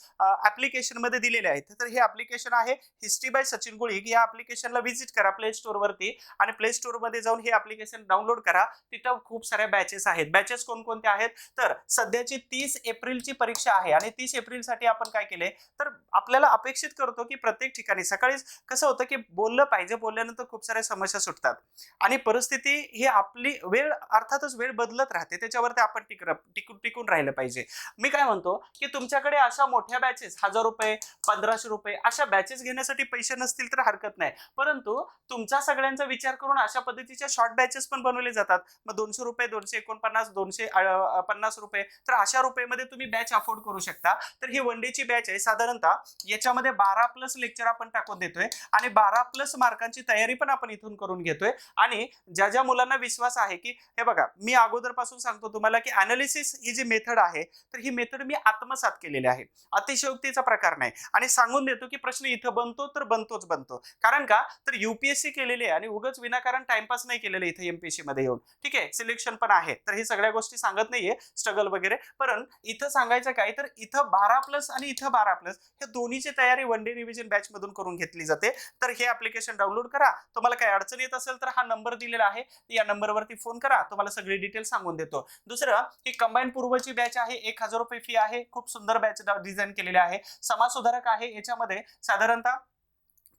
ऍप्लिकेशन मध्ये दिलेले आहेत. तर हे ऍप्लिकेशन आहे हिस्ट्री बाय सचिन गुळिक. या ऍप्लिकेशनला व्हिजिट करा प्ले स्टोर वरती आणि प्ले स्टोर मध्ये जाऊन हे ऍप्लिकेशन डाउनलोड करा. तिथं खूप साऱ्या बॅचेस आहेत. बॅचेस कोणकोणत्या आहेत, तर सध्याची 30 एप्रिलची परीक्षा आहे आणि 30 एप्रिल साठी आपण काय केले, तर आपल्याला अपेक्षित करतो की प्रत्येक ठिकाणी सकाळी कसं होतं की बोललं पाहिजे, बोलल्यानंतर खूप साऱ्या समस्या सुटतात आणि परिस्थिती ही आपली वेळ अर्थातच वेळ बदलत राहते, त्याच्यावरती आपण टिकून राहिलं पाहिजे. मी काय म्हणतो की तुमच्याकडे अशा मोठ्या बॅचेस 1000 रुपये, 1500 रुपये अशा बॅचेस घेण्यासाठी पैसे नसतील तर हरकत नाही, परंतु तुमचा सगळ्यांचा विचार करून अशा पद्धतीच्या शॉर्ट बॅचेस पण बनवले जातात. मग 200 रुपये, 249, 250 रुपये, तर अशा रुपयेमध्ये तुम्ही बॅच अफोर्ड करू शकता. तर ही वन डेची बॅच आहे. साधारणतः याच्यामध्ये 12+ लेक्चर आपण टाकून देतोय आणि 12+ मार्कांची तयारी पण आपण इथून करून घेतोय. आणि ज्या ज्या मुलांना विश्वास आहे की हे बघा, मी अगोदरपासून सांगतो तुम्हाला की अनालिसिस ही जी मेथड आहे तर ही मेथड मी आत्मसात केलेली आहे, अतिशयोक्तीचा प्रकार नाही. आणि सांगून देतो की प्रश्न इथं बनतो तर बनतो. कारण का, तर युपीएससी केलेली आहे आणि उगाच विनाकारण टाइमपास नाही केलेलं इथं एमपीएससी मध्ये येऊन. ठीक आहे, सिलेक्शन पण आहे, तर हे सगळ्या गोष्टी सांगत नाहीये स्ट्रगल वगैरे. पण इथं सांगायचं काय, तर इथं 12+ आणि इथं 12+ हे दोन्हीची तयारी वन डे रिव्हिजन बॅच मधून करून घेतली जाते. तर हे ऍप्लिकेशन डाउनलोड करा. तुम्हाला काही अडचण येत असेल तर हा नंबर दिलेला आहे, या नंबरवरती फोन करा, तुम्हाला सगळी डिटेल सांगून देतो. दुसरं, ही कंबाईन पूर्वची बॅच आहे, 1000 रुपये फी आहे. खूप सुंदर बॅच डिझाईन केलेली आहे. समाज सुधारक आहे, याच्यामध्ये साधारणतः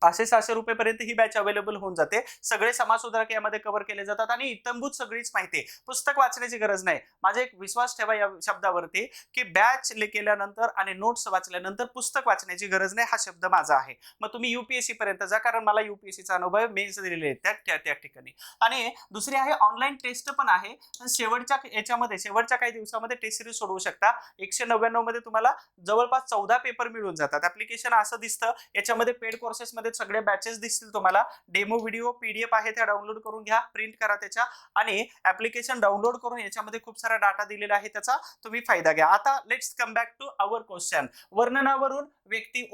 500-600 रुपये पर्यंत ही बॅच अवेलेबल होऊन जाते. सगळे समाज सुधारक यामध्ये कव्हर केले जातात आणि इत्थंभूत सगळीच माहिती, पुस्तक वाचण्याची गरज नाही. माझा एक विश्वास ठेवा या शब्दावरती की बॅच केल्यानंतर आणि नोट्स वाचल्यानंतर पुस्तक वाचण्याची गरज नाही, हा शब्द माझा आहे. मग तुम्ही युपीएससी पर्यंत जा, कारण मला युपीएससीचा अनुभव मेन्स दिलेले आहेत त्या ठिकाणी. आणि दुसरी आहे ऑनलाईन टेस्ट पण आहे. शेवटच्या काही दिवसामध्ये टेस्ट सिरीज सोडवू शकता. 199 मध्ये तुम्हाला जवळपास 14 पेपर मिळून जातात. ऍप्लिकेशन असं दिसतं, याच्यामध्ये पेड कोर्सेस मध्ये सगळे बॅचेस दिसतील तुम्हाला. डेमो व्हिडिओ पीडीएफ आहे, त्या डाउनलोड करून घ्या, प्रिंट करा त्याच्या, आणि ऍप्लिकेशन डाउनलोड करून याच्यामध्ये खूप सारा डाटा दिलेला आहे, त्याचा तुम्ही फायदा घ्या. आता let's come back to our question. वर्णनावरून व्यक्ती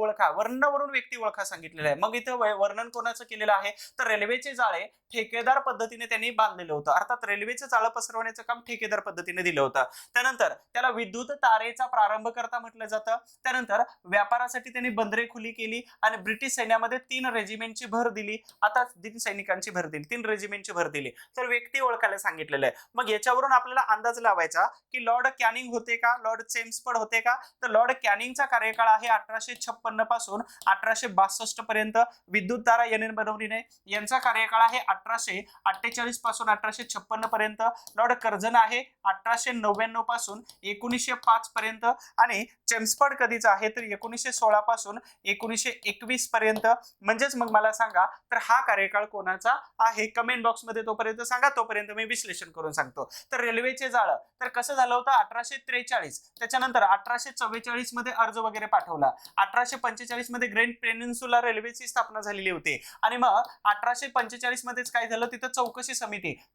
ओळखा सांगितलेलं आहे. मग इथं वर्णन कोणाचं केलेलं आहे, तर रेल्वेचे जाळे ठेकेदार पद्धतीने त्यांनी बांधलेलं होतं. अर्थात रेल्वेचं जाळं पसरवण्याचं काम ठेकेदार पद्धतीने दिलं होतं. त्यानंतर त्याला विद्युत तारेचा प्रारंभ करता म्हटलं जातं. त्यानंतर व्यापारासाठी त्यांनी बंदरे खुली केली आणि ब्रिटिश सैन्यामध्ये 3 रेजिमेंटची भर दिली. आता 3 सैनिकांची भर दिली, 3 रेजिमेंटची भर दिली. तर व्यक्ती ओळखायला सांगितलेलं आहे. मग याच्यावरून आपल्याला अंदाज लावायचा की लॉर्ड कॅनिंग होते का, लॉर्ड चेम्सफोर्ड होते का. तर लॉर्ड कॅनिंगचा कार्यकाळ आहे 1856 पासून 1862 पर्यंत. विद्युत तारा याने बनवली नाही. यांचा कार्यकाळ आहे 1848 पासून 1856 पर्यंत. लॉर्ड कर्झन आहे 1899 पासून 1905 पर्यंत. आणि चेम्सफोर्ड कधीचा आहे, तर 1916 पासून 1921 पर्यंत. म्हणजेच मग मला सांगा, तर हा कार्यकाळ कोणाचा आहे, कमेंट बॉक्स मध्ये तोपर्यंत सांगा, तोपर्यंत मी विश्लेषण करून सांगतो. तर रेल्वेचे जाळं तर कसं झालं होतं 1843, त्याच्यानंतर 1844 मध्ये अर्ज वगैरे पाठवला. 1845 मध्ये ग्रेट पेनिन्सुला रेल्वेची स्थापना झालेली होती. आणि मग 1845 मध्येच काय झालं, तिथं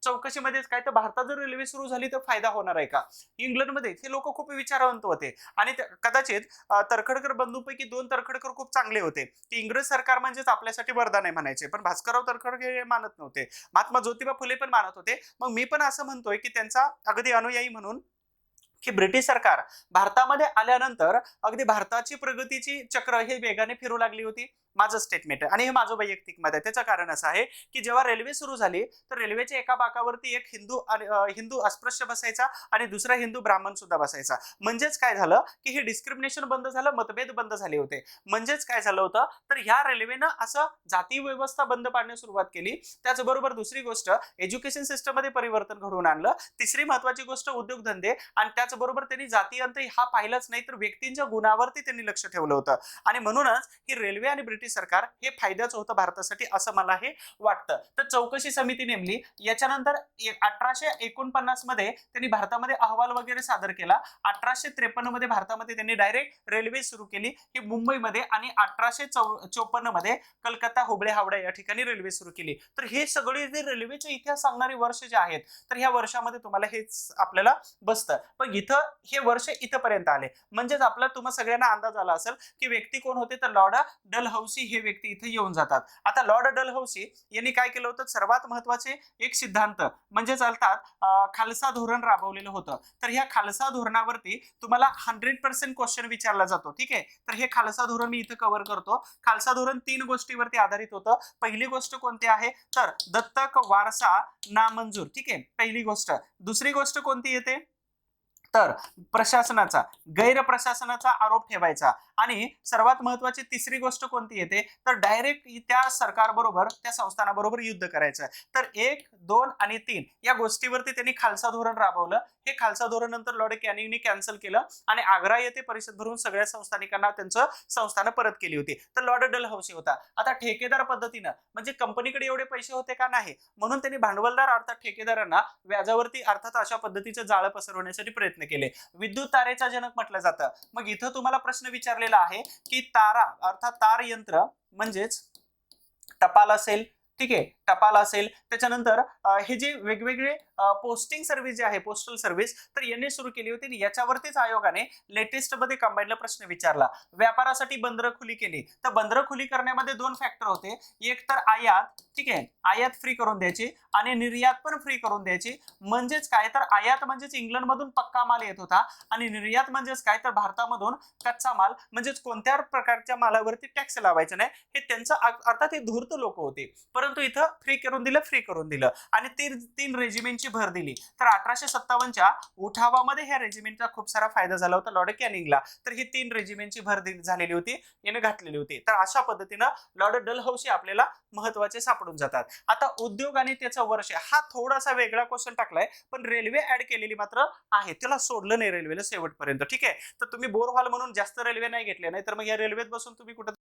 चौकशीमध्येच काय, तर भारतात जर रेल्वे सुरू झाली तर फायदा होणार आहे का. इंग्लंडमध्ये हे लोक खूप विचारवंत होते आणि कदाचित तरखडकर बंधूंपैकी 2 तरखडकर खूप चांगले होते. ते इंग्रज सरकार म्हणजेच आपल्यासाठी वरदान आहे म्हणायचे, पण भास्करराव तरखडकर हे मानत नव्हते. महात्मा ज्योतिबा फुले पण मानत होते. मग मी पण असं म्हणतोय की त्यांचा अगदी अनुयायी म्हणून की ब्रिटिश सरकार भारतामध्ये आल्यानंतर अगदी भारताची प्रगतीची चक्र हे वेगाने फिरू लागली होती. माझं स्टेटमेंट आहे आणि हे माझं वैयक्तिक मत आहे. त्याचं कारण असं आहे की जेव्हा रेल्वे सुरू झाली तर रेल्वेच्या एका बाकावरती एक हिंदू अस्पृश्य बसायचा आणि दुसरा हिंदू ब्राह्मण सुद्धा बसायचा. म्हणजेच काय झालं की हे डिस्क्रिमिनेशन बंद झालं, मतभेद बंद झाले होते. म्हणजेच काय झालं होतं, तर ह्या रेल्वेनं असं जाती व्यवस्था बंद पाडण्यास सुरुवात केली. त्याचबरोबर दुसरी गोष्ट, एज्युकेशन सिस्टम मध्ये परिवर्तन घडवून आणलं. तिसरी महत्वाची गोष्ट, उद्योगधंदे. आणि त्याचबरोबर त्यांनी जाती अंत हा पाहिलाच नाही, तर व्यक्तींच्या गुणावरती त्यांनी लक्ष ठेवलं होतं. आणि म्हणूनच ही रेल्वे आणि ब्रिटिश सरकार हे फायद्याचं होतं भारतासाठी, असं मला हे वाटतं. तर चौकशी समिती नेमली. याच्यानंतर 1849 मध्ये त्यांनी भारतामध्ये अहवाल वगैरे सादर केला. 1853 मध्ये भारतामध्ये त्यांनी डायरेक्ट रेल्वे सुरू केली, ही मुंबईमध्ये. आणि 1854 मध्ये कलकत्ता, हुबळे, हावडा या ठिकाणी रेल्वे सुरू केली. तर हे सगळे जे रेल्वेचा इतिहास सांगणारे वर्ष जे आहेत, तर ह्या वर्षामध्ये तुम्हाला हेच आपल्याला बसतं. पण इथं हे वर्ष इथपर्यंत आले, म्हणजेच आपला तुम्हाला सगळ्यांना अंदाज आला असेल की व्यक्ती कोण होते, तर लॉर्ड डलहौसी हे व्यक्ती इथे येऊन जातात. आता लॉर्ड डलहौसी यांनी काय केलं होतं, सर्वात महत्वाचे एक सिद्धांत म्हणजे चालतात खालसा धोरण राबवलेलं होतं. तर ह्या खालसा धोरणावरती तुम्हाला 100% क्वेश्चन विचारला जातो. ठीक आहे, तर हे खालसा धोरण मी इथे कव्हर करतो. खालसा धोरण 3 गोष्टीवरती आधारित होतं. पहिली गोष्ट कोणती आहे, तर दत्तक वारसा नामंजूर. ठीक आहे, पहिली गोष्ट. दुसरी गोष्ट कोणती येते, तर प्रशासनाचा गैरप्रशासनाचा आरोप ठेवायचा आणि सर्वात महत्वाची तिसरी गोष्ट कोणती येते तर डायरेक्ट त्या सरकारबरोबर त्या संस्थानाबरोबर युद्ध करायचं. तर 1, 2 आणि 3 या गोष्टीवरती त्यांनी खालसा धोरण राबवलं. हे खालसा धोरण नंतर लॉर्ड कॅनिंगनी कॅन्सल केलं आणि आग्रा येथे परिषद भरून सगळ्या संस्थानिकांना त्यांचं संस्थानं परत केली होती. तर लॉर्ड डलहौसी होता. आता ठेकेदार पद्धतीनं म्हणजे कंपनीकडे एवढे पैसे होते का नाही, म्हणून त्यांनी भांडवलदार अर्थात ठेकेदारांना व्याजावरती अर्थात अशा पद्धतीचं जाळं पसरवण्यासाठी प्रयत्न केले. विद्युत तारेचा जनक म्हटलं जातं. मग इथं तुम्हाला प्रश्न विचारलेला आहे की तारा अर्थात तार यंत्र म्हणजेच टपाल असेल, ठीक आहे, टपाल असेल, त्याच्यानंतर हे जे वेगवेगळे पोस्टिंग सर्व्हिस जे आहे पोस्टल सर्व्हिस तर यांनी सुरू केली होती आणि याच्यावरतीच आयोगाने लेटेस्ट मध्ये कंबाईनला प्रश्न विचारला. व्यापारासाठी बंदरं खुली केली. तर बंदरं खुली करण्यामध्ये 2 फॅक्टर होते. एक तर आयात, ठीक आहे, आयात फ्री करून द्यायची आणि निर्यात पण फ्री करून द्यायची. म्हणजेच काय तर आयात म्हणजेच इंग्लंड मधून पक्का माल येत होता आणि निर्यात म्हणजेच काय तर भारतामधून कच्चा माल म्हणजेच कोणत्या प्रकारच्या मालावरती टॅक्स लावायचा नाही. हे त्यांचं अर्थात हे धूर्त लोक होते. परंतु इथं फ्री करून दिलं आणि तीन रेजिमेंटची भर दिली. तर 1857च्या उठावामध्ये ह्या रेजिमेंटचा खूप सारा फायदा झाला होता लॉर्ड कॅनिंगला. तर ही 3 रेजिमेंटची भर झालेली होती, याने घातलेली होती. तर अशा पद्धतीनं लॉर्ड डलहौसी आपल्याला महत्वाचे सापडून जातात. आता उद्योग आणि त्याचं वर्ष हा थोडासा वेगळा क्वेश्चन टाकलाय, पण रेल्वे ऍड केलेली मात्र आहे. त्याला सोडलं नाही रेल्वेला शेवटपर्यंत, ठीक आहे. तर तुम्ही बोर व्हाल म्हणून जास्त रेल्वे नाही घेतले, नाही तर मग या रेल्वेत बसून तुम्ही कुठं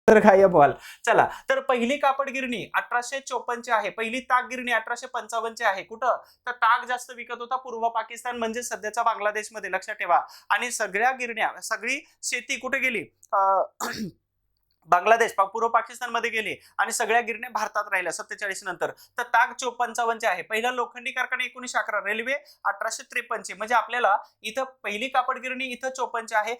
तर गायब व्हाल. चला, तर पहिली कापड गिरणी 1854 ची आहे. पहिली ताग गिरणी 1855 ची आहे. कुठं तर ताग जास्त विकत होता पूर्व पाकिस्तान म्हणजे सध्याचा बांगलादेशमध्ये, लक्षात ठेवा. आणि सगळ्या गिरण्या सगळी शेती कुठे गेली बांगलादेश पूर्व पाकिस्तान मध्ये गेले आणि सगळ्या गिरण्या भारतात राहिल्या 47 नंतर. तर ताग 55 आहे. पहिला लोखंडी कारखाना 1911, रेल्वे 1853 म्हणजे आपल्याला इथं पहिली कापड गिरणी इथं 54 आहे,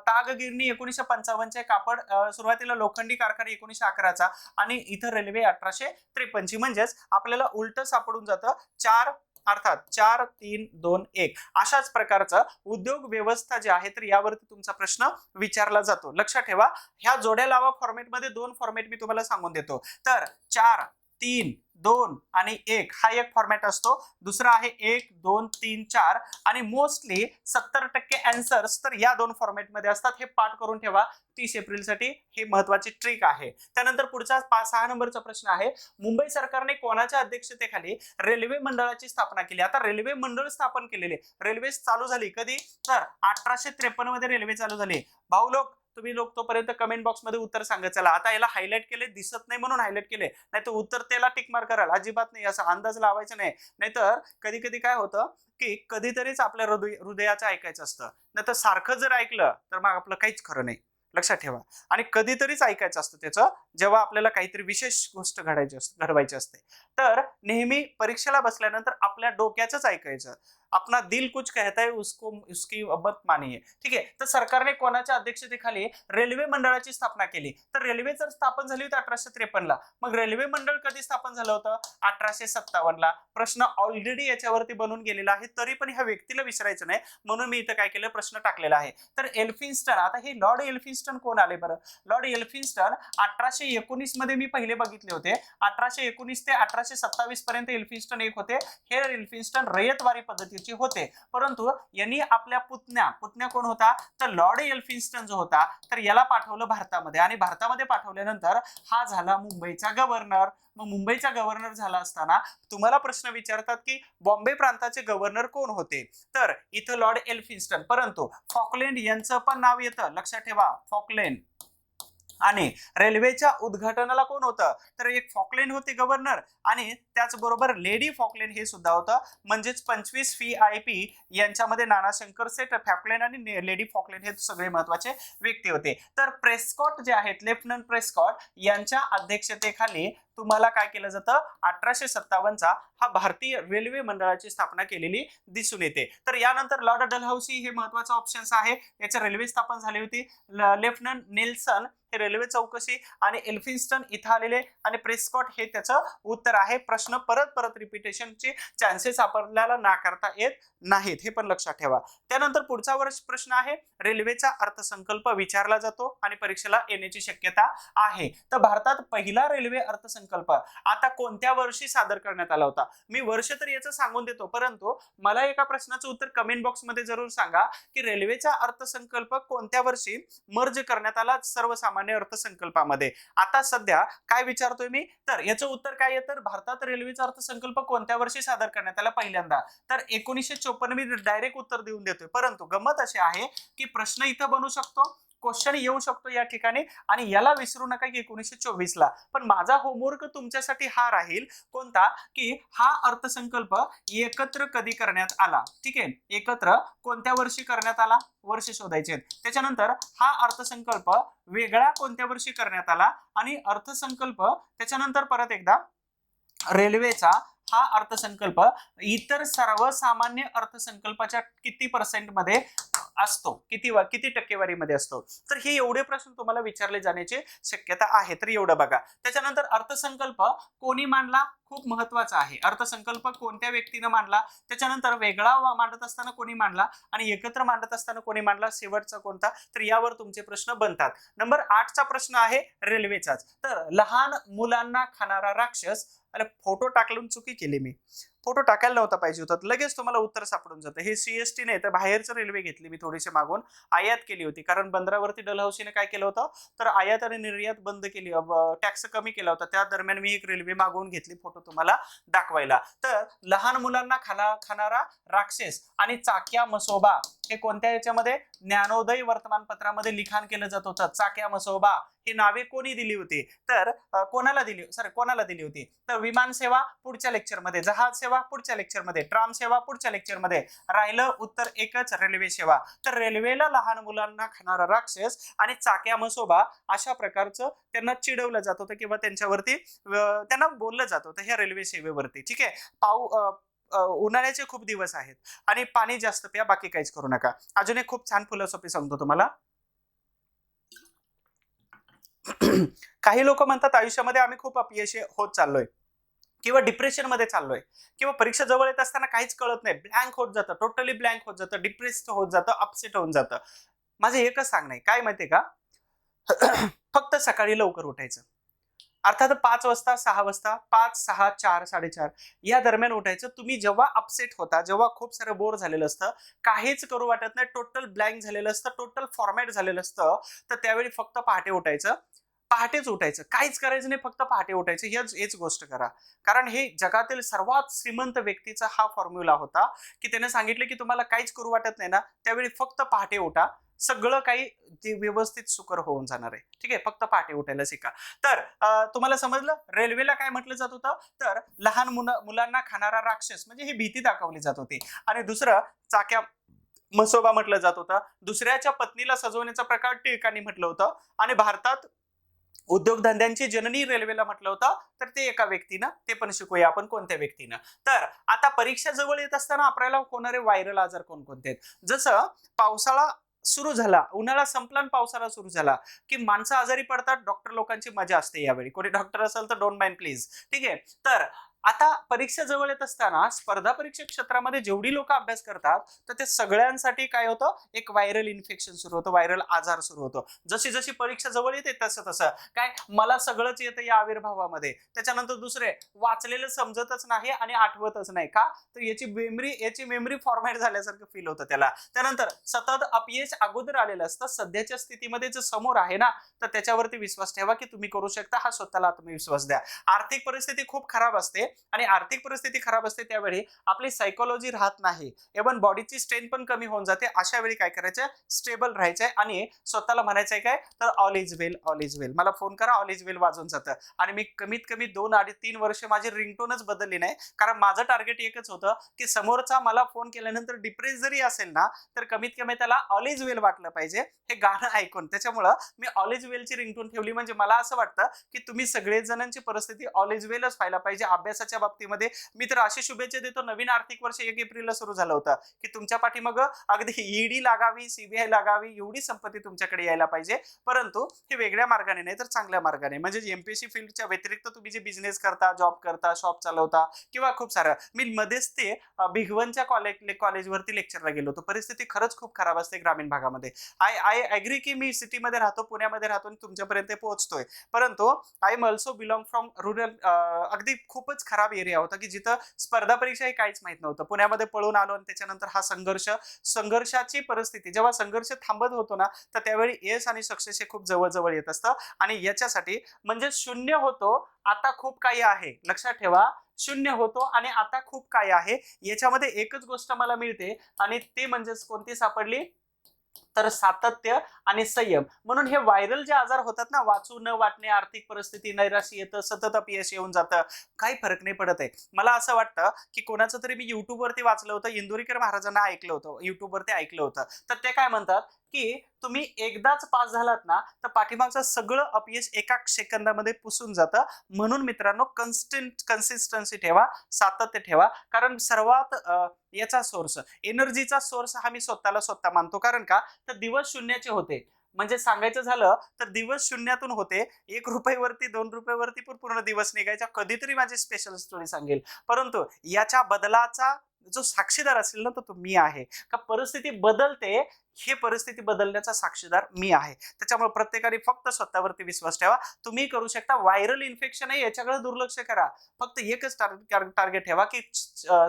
ताग गिरणी 1955 कापड सुरुवातीला लोखंडी कारखाना 1911 आणि इथं रेल्वे 1853 म्हणजेच आपल्याला उलट सापडून जातं 4 अर्थात 4, 3, 2, 1 अशाच प्रकारचं उद्योग व्यवस्था जे आहे तर यावरती तुमचा प्रश्न विचारला जातो. लक्षात ठेवा, ह्या जोड्या लावा फॉर्मेटमध्ये 2 फॉर्मेट मी तुम्हाला सांगून देतो. तर 4, 3, 2 आणि 1 हा एक फॉर्मॅट असतो. दुसरा आहे 1, 2, 3, 4 आणि मोस्टली 70% आन्सर्स तर या 2 फॉर्मॅटमध्ये असतात. हे पाठ करून ठेवा. 30 एप्रिलसाठी हे महत्वाची ट्रिक आहे. त्यानंतर पुढचा 5-6 नंबरचा प्रश्न आहे. मुंबई सरकारने कोणाच्या अध्यक्षतेखाली रेल्वे मंडळाची स्थापना केली? आता रेल्वे मंडळ स्थापन केलेले, रेल्वे चालू झाली कधी तर 1853 मध्ये रेल्वे चालू झाली. भाऊ लोक तुम्ही लोक तोपर्यंत कमेंट बॉक्स मध्ये उत्तर सांगा. चला, आता याला हायलाइट केले, दिसत नाही म्हणून हायलाइट केले, नाही तर उत्तर त्याला टिक मार्क कराल. अजिबात नाही, असा अंदाज लावायचा नाही. नाहीतर कधी कधी काय होतं की कधीतरीच आपल्या हृदयाचं ऐकायचं असतं, नाही तर सारखं जर ऐकलं तर मग आपलं काहीच खरं नाही. लक्षात ठेवा. आणि कधीतरीच ऐकायचं असतं त्याचं, जेव्हा आपल्याला काहीतरी विशेष गोष्ट घडवायची असते. तर नेहमी परीक्षेला बसल्यानंतर आपल्या डोक्याचंच ऐकायचं. अपना दिल कुछ कहता है उसको उसकी बात मानिए, ठीक आहे. तर सरकारने कोणाच्या अध्यक्षतेखाली रेल्वे मंडळाची स्थापना केली? तर रेल्वे जर स्थापन झाली होती 1853 ला, मग रेल्वे मंडळ कधी स्थापन झालं होतं? 1857 ला. प्रश्न ऑलरेडी याच्यावरती बनून गेलेला आहे, तरी पण ह्या व्यक्तीला विसरायचं नाही म्हणून मी इथं काय केलं, प्रश्न टाकलेला आहे. तर एल्फिन्स्टन, आता हे लॉर्ड एल्फिन्स्टन कोण आले बरं? लॉर्ड एल्फिन्स्टन 1819 मध्ये मी पहिले बघितले होते. 1819 ते 1827 पर्यंत एल्फिन्स्टन एक होते. हे एल्फिन्स्टन रयतवारी पद्धतीचे होते, परंतु यांनी आपल्या पुतण्या कोण होता तर लॉर्ड एल्फिन्स्टन जो होता तर याला पाठवलं भारतामध्ये आणि भारतामध्ये पाठवल्यानंतर हा झाला मुंबईचा गव्हर्नर. मग मुंबईचा गव्हर्नर झाला असताना तुम्हाला प्रश्न विचारतात की बॉम्बे प्रांताचे गव्हर्नर कोण होते? तर इथं लॉर्ड एल्फिन्स्टन, परंतु फॉकलँड यांचं पण नाव येतं, लक्षात ठेवा, फॉकलँड. आणि रेल्वेच्या उद्घाटनाला कोण होतं तर एक फॉकलँड होते गव्हर्नर आणि त्याचबरोबर लेडी फॉकलँड हे सुद्धा होतं. म्हणजेच 25 VIP यांच्यामध्ये नाना शंकर सेठ, फॉकलँड आणि लेडी फॉकलँड हे सगळे महत्वाचे व्यक्ती होते. तर प्रेस्कॉट जे आहेत, लेफ्टनंट प्रेस्कॉट यांच्या अध्यक्षतेखाली तुम्हाला काय केलं जातं 1857चा हा भारतीय रेल्वे मंडळाची स्थापना केलेली दिसून येते. तर यानंतर लॉर्ड डलहौसी हे महत्वाचा ऑप्शन्स आहे. याच्या रेल्वे स्थापन झाली होती. लेफ्टनंट नेल्सन हे रेल्वे चौकशी आणि एल्फिन्स्टन इथं आलेले आणि प्रेस्कॉट हे त्याचं उत्तर आहे. प्रश्न परत परत रिपिटेशनचे चान्सेस आपल्याला नाकारता येत नाहीत, हे पण लक्षात ठेवा. त्यानंतर पुढचा प्रश्न आहे रेल्वेचा अर्थसंकल्प विचारला जातो आणि परीक्षेला येण्याची शक्यता आहे. तर भारतात पहिला रेल्वे अर्थसंकल्प आता कोणत्या वर्षी सादर करण्यात आला होता? मी वर्ष तर याचं सांगून देतो, परंतु मला एका प्रश्नाचं उत्तर कमेंट बॉक्स मध्ये जरूर सांगा की रेल्वेचा अर्थसंकल्प कोणत्या वर्षी मर्ज करण्यात आला सर्वसामान्य अर्थसंकल्पामध्ये. आता सध्या काय विचारतोय मी, तर याचं उत्तर काय आहे, तर भारतात रेल्वेचा अर्थसंकल्प कोणत्या वर्षी सादर करण्यात आला पहिल्यांदा, तर 1954 मी डायरेक्ट उत्तर देऊन देतोय. परंतु गंमत अशी आहे की प्रश्न इथं बनू शकतो, क्वेश्चन येऊ शकतो या ठिकाणी, आणि याला विसरू नका की 1924 ला. पण माझा होमवर्क तुमच्यासाठी हा राहील कोणता, की हा अर्थसंकल्प एकत्र कधी करण्यात आला. ठीक आहे, एकत्र कोणत्या वर्षी करण्यात आला, वर्ष शोधायचे. त्याच्यानंतर हा अर्थसंकल्प वेगळा कोणत्या वर्षी करण्यात आला, आणि अर्थसंकल्प त्याच्यानंतर परत एकदा रेल्वेचा हा अर्थसंकल्प इतर सर्वसामान्य अर्थसंकल्पाच्या किती पर्सेंट मध्ये असतो, किती टक्केवारीमध्ये असतो. तर हे एवढे प्रश्न तुम्हाला विचारले जाण्याची शक्यता आहे. तर एवढं बघा. त्याच्यानंतर अर्थसंकल्प कोणी मांडला, खूप महत्वाचा आहे. अर्थसंकल्प कोणत्या व्यक्तीने मांडला, त्याच्यानंतर वेगळा मांडत असताना कोणी मांडला, आणि एकत्र मांडत असताना कोणी मांडला, शेवटचा कोणता, तर यावर तुमचे प्रश्न बनतात. नंबर 8 चा प्रश्न आहे रेल्वेचाच. तर लहान मुलांना खाणारा राक्षस, अरे फोटो टाकलून चुकी केली मी, फोटो टाकायला नव्हता पाहिजे होता, लगेच तुम्हाला उत्तर सापडून जातं. हे सीएसटी नाही तर बाहेरचं रेल्वे घेतली मी थोडीशी मागून, आयात केली होती, कारण बंदरावरती डलहौसीने काय केलं होतं, तर आयात आणि निर्यात बंद केली, टॅक्स कमी केला होता. त्या दरम्यान मी एक रेल्वे मागवून घेतली फोटो तुम्हाला दाखवायला. तर लहान मुलांना खाणारा राक्षस आणि चाक्या मसोबा हे कोणत्या याच्यामध्ये, ज्ञानोदय वर्तमानपत्रामध्ये लिखाण केलं जात होतं. चाक्या मसोबा ही नावे कोणी दिली होती, तर कोणाला दिली होती, तर विमान सेवा पुढच्या लेक्चरमध्ये, जहाज सेवा पुढच्या लेक्चरमध्ये, ट्राम सेवा पुढच्या लेक्चरमध्ये. राहिलं उत्तर एकच, रेल्वे सेवा. तर रेल्वेला लहान मुलांना खाणारा राक्षस आणि चाक्या मसोबा अशा प्रकारचं त्यांना चिडवलं जात होतं किंवा त्यांच्यावरती त्यांना बोललं जात होतं ह्या रेल्वे सेवेवरती. ठीक आहे, उन्हाळ्याचे खूप दिवस आहेत आणि पाणी जास्त प्या, बाकी काहीच करू नका. अजून एक खूप छान फिलॉसॉफी सांगतो तुम्हाला. काही लोक म्हणतात आयुष्यामध्ये आम्ही खूप अपयशी होत चाललोय किंवा डिप्रेशन मध्ये चाललोय, किंवा परीक्षा जवळ येत असताना काहीच कळत नाही, ब्लँक होत जातं, टोटली ब्लँक होत जातं, डिप्रेस्ड होत जातं, अपसेट होऊन जातं. माझं एकच सांगणं आहे, काय माहितीये का, फक्त सकाळी लवकर उठायचं. अर्थात 5 वाजता, 6 वाजता, 5, 6, 4, 4:30 या दरम्यान उठायचं. तुम्ही जेव्हा अपसेट होता, जेव्हा खूप सारं बोर झालेलं असतं, काहीच करू वाटत नाही, टोटल ब्लँक झालेलं असतं, टोटल फॉर्मॅट झालेलं असतं, तर त्यावेळी फक्त पहाटे उठायचं. पहाटेच उठायचं, काहीच करायचं नाही, फक्त पहाटे उठायचं. हेच गोष्ट करा, कारण हे जगातील सर्वात श्रीमंत व्यक्तीचा हा फॉर्म्युला होता की त्याने सांगितलं की तुम्हाला काहीच करू वाटत नाही ना, त्यावेळी फक्त पहाटे उठा, सगळं काही ते व्यवस्थित सुकर होऊन जाणार आहे. ठीक आहे, फक्त पहाटे उठायला शिका. तर तुम्हाला समजलं रेल्वेला काय म्हटलं जात होतं, तर लहान मुलांना खाणारा राक्षस म्हणजे ही भीती दाखवली जात होती, आणि दुसरं चाक्या मसोबा म्हटलं जात होतं, दुसऱ्याच्या पत्नीला सजवण्याचा प्रकार टिळकांनी म्हटलं होतं, आणि भारतात उद्योगधंद्यांची जननी रेल्वेला म्हटलं होतं. तर ते एका व्यक्तीनं, ते पण शिकूया आपण कोणत्या व्यक्तीनं. तर आता परीक्षा जवळ येत असताना आपल्याला होणारे व्हायरल आजार कोणकोणते आहेत, जसं पावसाळा सुरू झाला, उन्हाळा संपला आणि पावसाळा सुरू झाला की माणसं आजारी पडतात, डॉक्टर लोकांची मजा असते यावेळी. कोणी डॉक्टर असेल तर डोंट माइंड प्लीज. ठीक आहे, तर आता परीक्षा जवळ येत असताना स्पर्धा परीक्षा क्षेत्रामध्ये जेवढी लोक अभ्यास करतात, तर ते सगळ्यांसाठी काय होतं, एक व्हायरल इन्फेक्शन सुरू होतं, व्हायरल आजार सुरू होतो. जशी जशी परीक्षा जवळ येते तसं तसं काय, मला सगळंच येतं या आविर्भावामध्ये. त्याच्यानंतर दुसरे, वाचलेलं समजतच नाही आणि आठवतच नाही का, तर याची मेमरी फॉर्मॅट झाल्यासारखं फील होतं त्याला. त्यानंतर सतत अपयश अगोदर आलेलं असतं, सध्याच्या स्थितीमध्ये जे समोर आहे ना, तर त्याच्यावरती विश्वास ठेवा की तुम्ही करू शकता, हा स्वतःला आत्मविश्वास द्या. आर्थिक परिस्थिती खूप खराब असते, आणि आर्थिक परिस्थिती खराब असते त्यावेळी आपली सायकोलॉजी राहत नाही, इव्हन बॉडीची स्ट्रेंथ पण कमी होऊन जाते. अशा वेळी काय करायचं, स्टेबल राहायचंय आणि स्वतःला म्हणायचंय काय, तर all is well, all is well. मला फोन करा, ऑल इज वेल वाजून जातं. आणि मी कमीत कमी 2-3 वर्ष माझी रिंगटोनच बदलली नाही, कारण माझं टार्गेट एकच होतं की समोरचा मला फोन केल्यानंतर डिप्रेस जरी असेल ना, तर कमीत कमी त्याला ऑल इज वेल वाटलं पाहिजे हे गाणं ऐकून. त्याच्यामुळं मी ऑल इज वेलची रिंगटोन ठेवली, म्हणजे मला असं वाटतं की तुम्ही सगळेच जणांची परिस्थिती ऑल इज वेलच व्हायला पाहिजे. अभ्यासाची अभ्यासाच्या बाबतीमध्ये मी तर अशी शुभेच्छा देतो, नवीन आर्थिक वर्ष 1 एप्रिलला सुरू झालं होतं की तुमच्या पाठीमाग अगदी ईडी लागावी, सीबीआय लागावी, एवढी संपत्ती तुमच्याकडे यायला पाहिजे. परंतु हे वेगळ्या मार्गाने नाही तर चांगल्या मार्गाने, म्हणजे एमपीएससी फील्डच्या व्यतिरिक्त तुम्ही जे बिझनेस करता, जॉब करता, शॉप चालवता किंवा खूप सारं. मी मध्येच ते भिगवणच्या कॉलेजवरती लेक्चरला गेलो होतो. परिस्थिती खरंच खूप खराब असते ग्रामीण भागामध्ये. आय ऍग्री की मी सिटीमध्ये राहतो, पुण्यामध्ये राहतो आणि तुमच्यापर्यंत पोहोचतोय, परंतु I am also belong from rural. अगदी खूपच खराब एरिया होता की जिथं स्पर्धा परीक्षा हे काहीच माहित नव्हतं. पुण्यामध्ये पळून आलो आणि त्याच्यानंतर हा संघर्षाची परिस्थिती, जेव्हा संघर्ष थांबत होतो ना, तर त्यावेळी यश आणि सक्सेस हे खूप जवळ येत असतं. आणि याच्यासाठी म्हणजे शून्य होतो, आता खूप काही आहे. लक्षात ठेवा, शून्य होतो आणि आता खूप काही आहे. याच्यामध्ये एकच गोष्ट मला मिळते आणि ती म्हणजेच कोणती सापडली, तर सातत्य आणि संयम. म्हणून हे व्हायरल जे आजार होतात ना, वाचू न वाटणे, आर्थिक परिस्थिती, नैराश्य येतं, सतत अपयश येऊन जातं, काही फरक नाही पडत आहे. मला असं वाटतं की कोणाचं तरी मी युट्यूबवरती वाचलं होतं, इंदुरीकर महाराजांना ऐकलं होतं, युट्यूबवरती ऐकलं होतं. तर ते काय म्हणतात की तुम्ही एकदाच पास झालात ना, तर पाठीमागचं सगळं अपयश एका सेकंदामध्ये पुसून जातं. म्हणून मित्रांनो, कन्सिस्टन्सी ठेवा, सातत्य ठेवा. कारण सर्वात याचा सोर्स, एनर्जीचा सोर्स हा मी स्वतः मानतो. कारण का, तर दिवस शून्याचे होते. म्हणजे सांगायचं झालं तर दिवस शून्यातून होते. 1 रुपयावरती 2 रुपयावरती पण पूर्ण दिवस निघायचा. कधीतरी माझी स्पेशल स्टोरी सांगेल. परंतु याच्या बदलाचा जो साक्षीदार असेल ना, तो मी आहे. का परिस्थिती बदलते, हे परिस्थिती बदलण्याचा साक्षीदार मी आहे. त्याच्यामुळे प्रत्येकाने फक्त स्वतःवरती विश्वास ठेवा. तुम्ही करू शकता. व्हायरल इन्फेक्शन आहे याच्याकडे दुर्लक्ष करा. फक्त एकच टार्गेट ठेवा की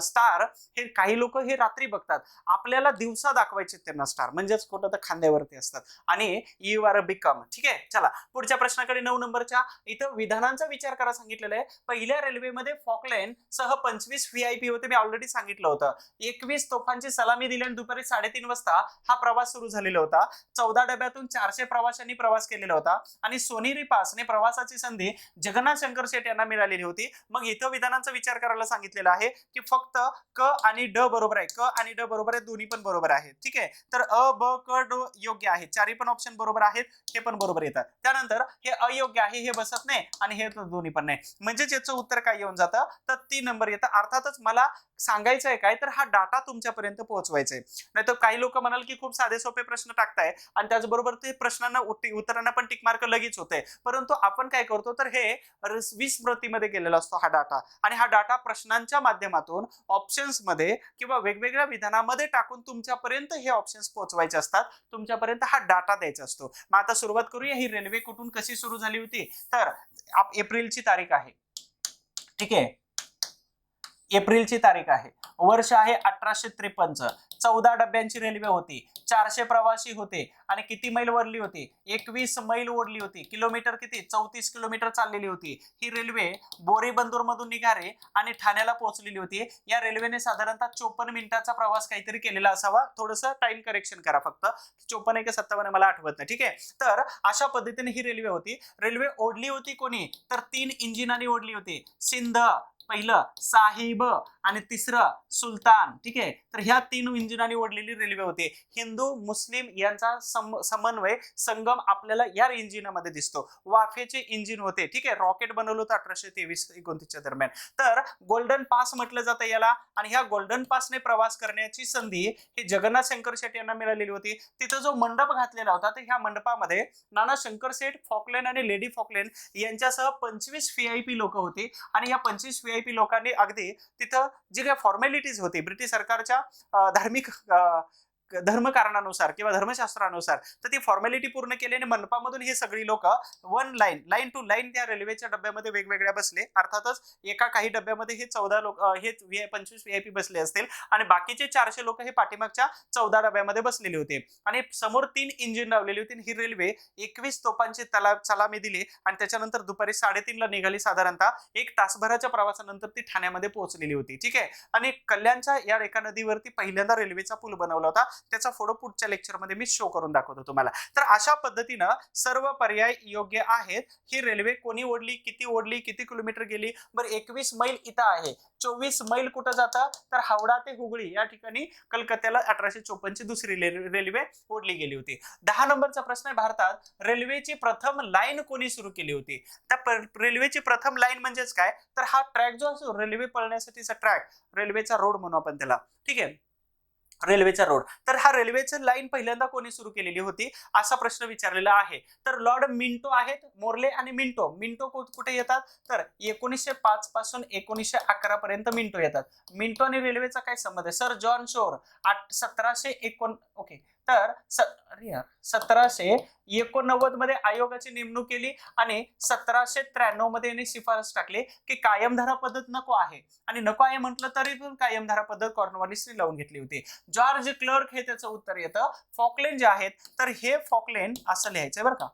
स्टार हे काही लोक हे रात्री बघतात, आपल्याला दिवसा दाखवायचे त्यांना स्टार, म्हणजेच कुठं तर खांद्यावरती असतात आणि यू आर अ बिकम. ठीक आहे, चला पुढच्या प्रश्नाकडे. 9 नंबरच्या इथं विधानांचा विचार करा सांगितलेला आहे. पहिल्या रेल्वेमध्ये फॉकलँड सह 25 व्हीआयपी होते, मी ऑलरेडी सांगितलं होतं. 21 तोफांची सलामी दिली आणि दुपारी 3:30 वाजता हा प्रवास सुरू झालेला होता. 14 डब्यातून 400 प्रवाशांनी प्रवास केलेला होता आणि सोनेरी पासने प्रवासाची संधी जगन्नाथ शंकर शेट यांना मिळालेली होती. मग इथं विधानांचा विचार करायला सांगितलेला आहे की फक्त क आणि ड बरोबर आहे, क आणि ड बरोबर आहे, दोन्ही पण बरोबर आहेत. ठीक आहे, तर अ ब क ड योग्य आहे, चारही पण ऑप्शन बरोबर आहेत, हे पण बरोबर येतात. त्यानंतर हे अयोग्य आहे, हे बसत नाही आणि हे दोन्ही पण नाही. म्हणजे याचं उत्तर काय येऊन जातं, तर 3 नंबर येतं. अर्थातच मला सांगायचं आहे काय, तर हा डाटा तुमच्यापर्यंत पोहोचवायचा आहे. नाहीतर काही लोक म्हणाल की खूप साधे सोपे प्रश्न टाकताय आणि त्याचबरोबर ते प्रश्नांना उत्तरांना पण टिक मार्क लगेच होते. परंतु आपण काय करतो, तर हे विस्मृतीमध्ये गेलेला असतो हा डाटा, आणि हा डाटा प्रश्नांच्या माध्यमातून ऑप्शन्स मध्ये किंवा वेगवेगळ्या विधानामध्ये टाकून तुमच्यापर्यंत हे ऑप्शन्स पोहोचवायचे असतात. तुमच्यापर्यंत हा डाटा द्यायचा असतो. मग आता सुरुवात करूया. ही रेल्वे कुठून कशी सुरू झाली होती, तर एप्रिलची तारीख आहे. ठीक आहे, एप्रिलची तारीख आहे, वर्ष आहे 1853. 14 डब्यांची रेल्वे होती, 400 प्रवासी होते आणि किती मैल ओढली होती, 21 मैल ओढली होती. किलोमीटर किती, 34 किलोमीटर चाललेली होती. ही रेल्वे बोरीबंदूर मधून निघाली आणि ठाण्याला पोहोचलेली होती. या रेल्वेने साधारणतः 54 मिनिटाचा प्रवास काहीतरी केलेला असावा. थोडंसं टाइम करेक्शन करा, फक्त 54 की 57 मला आठवत नाही. ठीक आहे, तर अशा पद्धतीने ही रेल्वे होती. रेल्वे ओढली होती कोणी, तर 3 इंजिनांनी ओढली होती. सिंध पहिलं, साहिब आणि तिसरं सुलतान. ठीक आहे, तर ह्या 3 इंजिनांनी ओढलेली रेल्वे होती. हिंदू मुस्लिम यांचा समन्वय संगम आपल्याला या इंजिनामध्ये दिसतो. वाफेचे इंजिन होते. ठीक आहे, रॉकेट बनवलं होतं 1823-29 दरम्यान. तर गोल्डन पास म्हटलं जातं याला, आणि ह्या गोल्डन पासने प्रवास करण्याची संधी ही जगन्नाथ शंकर शेट यांना मिळालेली होती. तिथं जो मंडप घातलेला होता, तर ह्या मंडपामध्ये नाना शंकर शेट, फॉकलँड आणि लेडी फॉकलँड यांच्यासह 25 व्हीआयपी लोक होती. आणि या 25 व्हीआयपी लोकांनी अगदी तिथं जी काही फॉर्मॅलिटीज होती ब्रिटिश सरकारच्या धार्मिक धर्म कारणानुसार किंवा धर्मशास्त्रानुसार, तर ती फॉर्मॅलिटी पूर्ण केली आणि मनपामधून हे सगळी लोक लाईन टू लाईन त्या रेल्वेच्या डब्यामध्ये वेगवेगळ्या बसले. अर्थातच एका काही डब्यामध्ये हे 14 लोक, हे 25 व्हीआयपी बसले असतील आणि बाकीचे 400 लोक हे पाठीमागच्या 14 डब्यामध्ये बसलेले होते. आणि समोर 3 इंजिन लावलेली होती. ही रेल्वे 21 तोफांची सलामी दिली आणि त्याच्यानंतर दुपारी 3:30 ला निघाली. साधारणतः 1 तासभराच्या प्रवासानंतर ती ठाण्यामध्ये पोहोचलेली होती. ठीक आहे, आणि कल्याणच्या या एका नदीवरती पहिल्यांदा रेल्वेचा पूल बनवला होता. त्याचा फोटो पुढच्या लेक्चरमध्ये मी शो करून दाखवतो तुम्हाला. तर अशा पद्धतीनं सर्व पर्याय योग्य आहेत. ही रेल्वे कोणी ओढली, किती किलोमीटर गेली? बरं 21 मैल इथं आहे. 24 मैल कुठं जातं? तर हावडा ते हुगळी या ठिकाणी कलकत्त्याला 1854 ची दुसरी रेल्वे ओढली गेली होती. 10 नंबरचा प्रश्न आहे, भारतात रेल्वेची प्रथम लाईन कोणी सुरू केली होती? त्या रेल्वेची प्रथम लाईन म्हणजेच काय? तर हा ट्रॅक जो असतो रेल्वे पळण्यासाठीचा ट्रॅक, रेल्वेचा रोड म्हणू आपण त्याला, ठीक आहे, रेल्वेचा रोड. तर हा रेल्वेची लाईन पहिल्यांदा कोणी सुरू केलेली होती असा प्रश्न विचारलेला आहे. तर लॉर्ड मिंटो आहेत, मोर्ले आणि मिंटो. मिंटो कुठे येतात? तर 1905 पासून 1911 पर्यंत मिंटो येतात. मिंटो आणि रेल्वेचा काय संबंध आहे? Sir John Shore 1789 okay. तर 1789 मध्ये आयोगाची नेमणूक केली आणि 1793 मध्ये यांनी शिफारस टाकली की कायमधारा पद्धत नको आहे, आणि नको आहे म्हटलं तरी पण कायमधारा पद्धत कॉर्नवॉलिसने लावून घेतली होती. जॉर्ज क्लर्क हे त्याचं उत्तर येतं. फॉकलँड जे आहेत तर हे फॉकलँड असं लिहायचंय बरं का,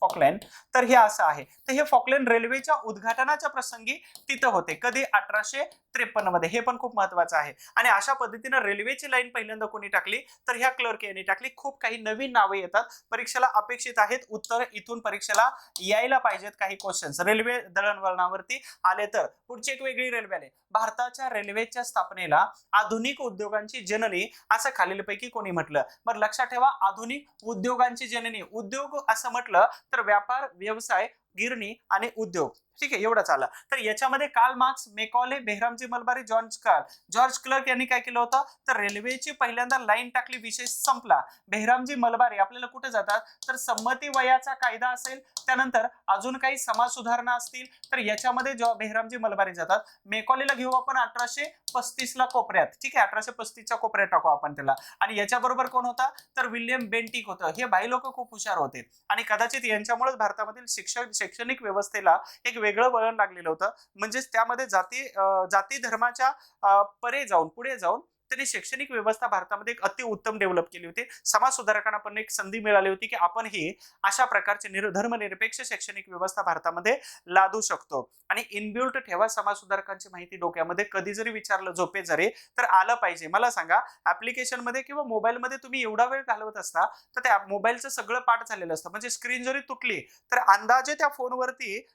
फॉकलँड. तर हे असं आहे. तर हे फॉकलँड रेल्वेच्या उद्घाटनाच्या प्रसंगी तिथं होते. कधी? 1853 मध्ये. हे पण खूप महत्वाचं आहे. आणि अशा पद्धतीनं रेल्वेची लाईन पहिल्यांदा कोणी टाकली? तर ह्या क्लर्क यांनी टाकली. खूप काही नवीन नावे येतात, परीक्षेला अपेक्षित आहेत. उत्तर इथून परीक्षेला यायला पाहिजेत काही क्वेश्चन्स. रेल्वे दळणवळणावरती आले तर पुढची एक वेगळी रेल्वे आली. भारताच्या रेल्वेच्या स्थापनेला आधुनिक उद्योगांची जननी असं खालीलपैकी कोणी म्हटलं? बरं लक्षात ठेवा, आधुनिक उद्योगांची जननी. उद्योग असं म्हटलं तर व्यापार, व्यवसाय, गिरणी आणि उद्योग, ठीक आहे, एवढंच आलं. तर याच्यामध्ये Karl Marx, Macaulay, Behramji Malabari, George Clerk यांनी काय केलं होतं? तर रेल्वेची पहिल्यांदा लाईन टाकली, विषय संपला. बेहरामजी मलबारी आपल्याला कुठे जातात? तर संमती वयाचा कायदा असेल, त्यानंतर अजून काही समाज सुधारणा असतील तर याच्यामध्ये बेहरामजी मलबारी जातात. मेकॉलेला घेऊ आपण 1835 ला कोपऱ्यात, ठीक आहे, 1835 च्या कोपऱ्यात टाकू आपण त्याला. आणि याच्याबरोबर कोण होता? तर विल्यम बेंटिक होतं. हे बाई लोक खूप हुशार होते आणि कदाचित यांच्यामुळेच भारतामधील शैक्षणिक व्यवस्थेला एक वेगळं वळण लागलेलं होतं. म्हणजेच त्यामध्ये जाती धर्माच्या पुढे जाऊन त्यांनी शैक्षणिक व्यवस्था भारतामध्ये एक अति उत्तम डेव्हलप केली होती. समाज सुधारकांना पण एक संधी मिळाली होती की आपण ही अशा प्रकारची धर्मनिरपेक्ष शैक्षणिक व्यवस्था भारतामध्ये लादू शकतो. आणि इनबिल्ट ठेवा समाज सुधारकांची माहिती डोक्यामध्ये, कधी जरी विचारलं झोपे जरी तर आलं पाहिजे. मला सांगा, ऍप्लिकेशन मध्ये किंवा मोबाईलमध्ये तुम्ही एवढा वेळ घालवत असता तर त्या मोबाईलचं सगळं पाठ झालेलं असतं. म्हणजे स्क्रीन जरी तुटली तर अंदाजे त्या फोनवरती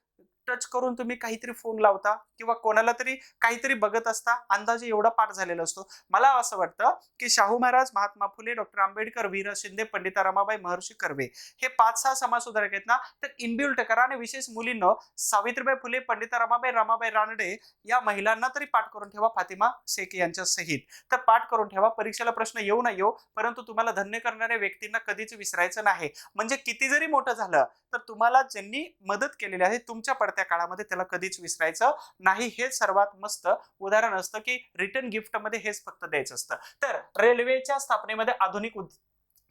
टच करून तुम्ही काहीतरी फोन लावता किंवा कोणाला तरी काहीतरी बघत असता, अंदाजे एवढा पाठ झालेला असतो. मला असं वाटतं की शाहू महाराज, महात्मा फुले, डॉक्टर आंबेडकर, वीर शिंदे, पंडिता रमाबाई, महर्षी कर्वे हे 5-6 समाज सुधारक आहेत ना, तर इनबिल्ट करा. आणि विशेष मुलींनो, सावित्रीबाई फुले, पंडिता रमाबाई रानडे या महिलांना तरी पाठ करून ठेवा, फातिमा शेख यांच्या सहित. तर पाठ करून ठेवा. परीक्षेला प्रश्न येऊ ना येऊ, परंतु तुम्हाला धन्य करणाऱ्या व्यक्तींना कधीच विसरायचं नाही. म्हणजे किती जरी मोठं झालं तर तुम्हाला ज्यांनी मदत केलेली आहे तुमच्या पडत्या काळामध्ये त्याला कधीच विसरायचं नाही. हे सर्वात मस्त उदाहरण असतं की रिटर्न गिफ्ट मध्ये हेच फक्त द्यायचं असतं. तर रेल्वेच्या स्थापनेमध्ये आधुनिक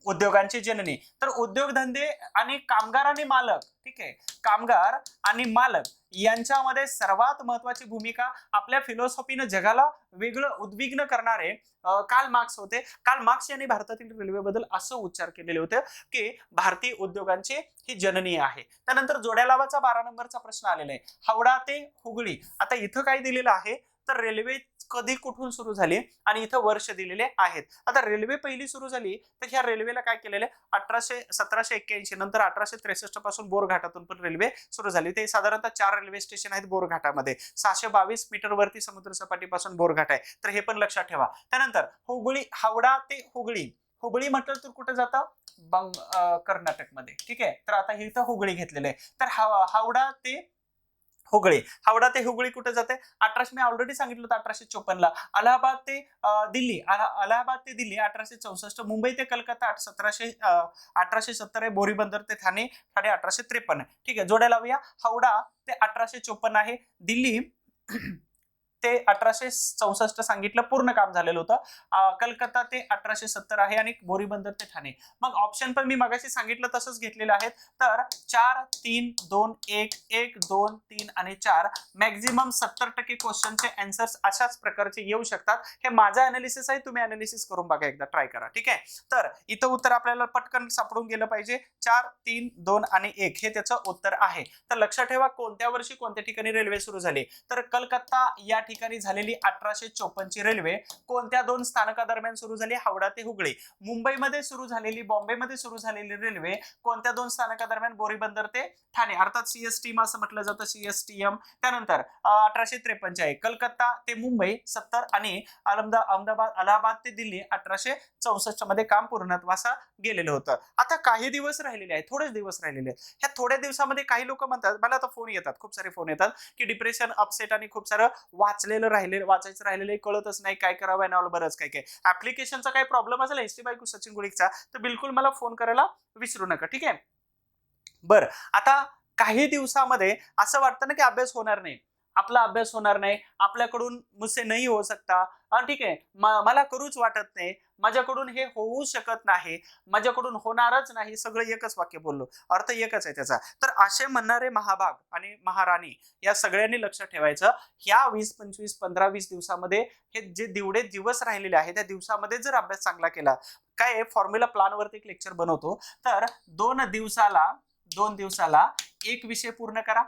उद्योगांची जननी. तर उद्योगधंदे आणि कामगार आणि मालक, ठीक आहे, कामगार आणि मालक यांच्यामध्ये सर्वात महत्वाची भूमिका आपल्या फिलॉसॉफीनं जगाला वेगळं उद्विग्न करणारे कार्ल मार्क्स होते. कार्ल मार्क्स यांनी भारतातील रेल्वेबद्दल असं उच्चार केलेले होते की भारतीय उद्योगांची ही जननी आहे. त्यानंतर जोड्या लावाचा 12 नंबरचा प्रश्न आलेला आहे. हावडा ते हुगळी. आता इथं काय दिलेलं आहे तर रेल्वे कधी कुठून सुरू झाली आणि इथं वर्ष दिलेले आहेत. आता रेल्वे पहिली सुरू झाली तर ह्या रेल्वेला काय केलेलं आहे, 1781 नंतर 1863 पासून बोरघाटातून पण रेल्वे सुरू झाली. ते साधारणतः 4 रेल्वे स्टेशन आहेत बोरघाटामध्ये. 622 मीटर वरती समुद्र सपाटीपासून बोरघाट आहे, तर हे पण लक्षात ठेवा. त्यानंतर हुगळी, हावडा ते हुगळी. हुगळी म्हटलं तर कुठे जातं? कर्नाटकमध्ये, ठीक आहे. तर आता इथं हुगळी घेतलेलं आहे. तर हावडा ते हुगळी. हावडा ते हुगळी कुठे जाते? मी ऑलरेडी सांगितलं होतं 1854 ला. अलाहाबाद ते दिल्ली, अलाहाबाद ते दिल्ली 1864. मुंबई ते कलकत्ता 1870 आहे. बोरीबंदर ते ठाणे 1853. ठीक आहे, जोड्या लावूया. हावडा ते 1854 आहे. दिल्ली ते 1864 सांगितलं, पूर्ण काम झालेलं होतं. कलकत्ता ते 1870 आहे आणि बोरीबंदर ते ठाणे. मग ऑप्शन पण मी मगाशी सांगितलं तसंच घेतलेलं आहे. तर 4, 3, 2, 1, 1, 2, 3 आणि 4 मॅक्झिमम 70% क्वेश्चनचे आन्सर्स अशाच प्रकारचे येऊ शकतात. हे माझं अनालिसिस आहे, तुम्ही अनालिसिस करून बघा, एकदा ट्राय करा. ठीक आहे, तर इथं उत्तर आपल्याला पटकन सापडून गेलं पाहिजे. 4, 3, 2 आणि 1 हे त्याचं उत्तर आहे. तर लक्षात ठेवा, कोणत्या वर्षी कोणत्या ठिकाणी रेल्वे सुरू झाली. तर कलकत्ता या ठिकाणी ठिकाणी झालेली 1854 ची रेल्वे कोणत्या दोन स्थानकादरम्यान सुरू झाली? हावडा ते हुगळी. मुंबईमध्ये सुरू झालेली, बॉम्बेमध्ये सुरू झालेली रेल्वे कोणत्या दोन स्थानकादरम्यान? बोरीबंदर ते ठाणे, अर्थात सीएसटी असं म्हटलं जातं, सीएसटीएम. त्यानंतर 1853 आहे कलकत्ता ते मुंबई 70 आणि अहमदाबाद अलाहाबाद ते दिल्ली 1864 मध्ये काम पूर्णत्वास गेलेलं होतं. आता काही दिवस राहिलेले आहेत, थोडेच दिवस राहिलेले आहेत. ह्या थोड्या दिवसामध्ये काही लोक म्हणतात, मला आता फोन येतात, खूप सारे फोन येतात की डिप्रेशन, अपसेट आणि खूप सारं वाचायचं राहिलेलं कळतच नाही, काय करावं आणि बरंच काय काय. ऍप्लिकेशनचा काही प्रॉब्लेम असेल एसटी बायको सचिन गुळीचा, तर बिलकुल मला फोन करायला विसरू नका, ठीक आहे. बरं, आता काही दिवसामध्ये असं वाटतं ना की अभ्यास होणार नाही, आपला अभ्यास होणार नाही, आपल्याकडून मुझसे नहीं हो सकता, ठीक आहे, मला करूच वाटत नाही, माझ्याकडून हे होऊ शकत नाही, माझ्याकडून होणारच नाही, सगळं एकच वाक्य बोललो, अर्थ एकच आहे त्याचा. तर असे म्हणणारे महाभाग आणि महाराणी या सगळ्यांनी लक्ष ठेवायचं. ह्या 20, 25, 15, 20 दिवसामध्ये हे जे दिवढे दिवस राहिलेले आहेत त्या दिवसामध्ये जर अभ्यास चांगला केला, काय फॉर्म्युला प्लॅन वरती एक लेक्चर बनवतो, तर 2 दिवसाला एक विषय पूर्ण करा.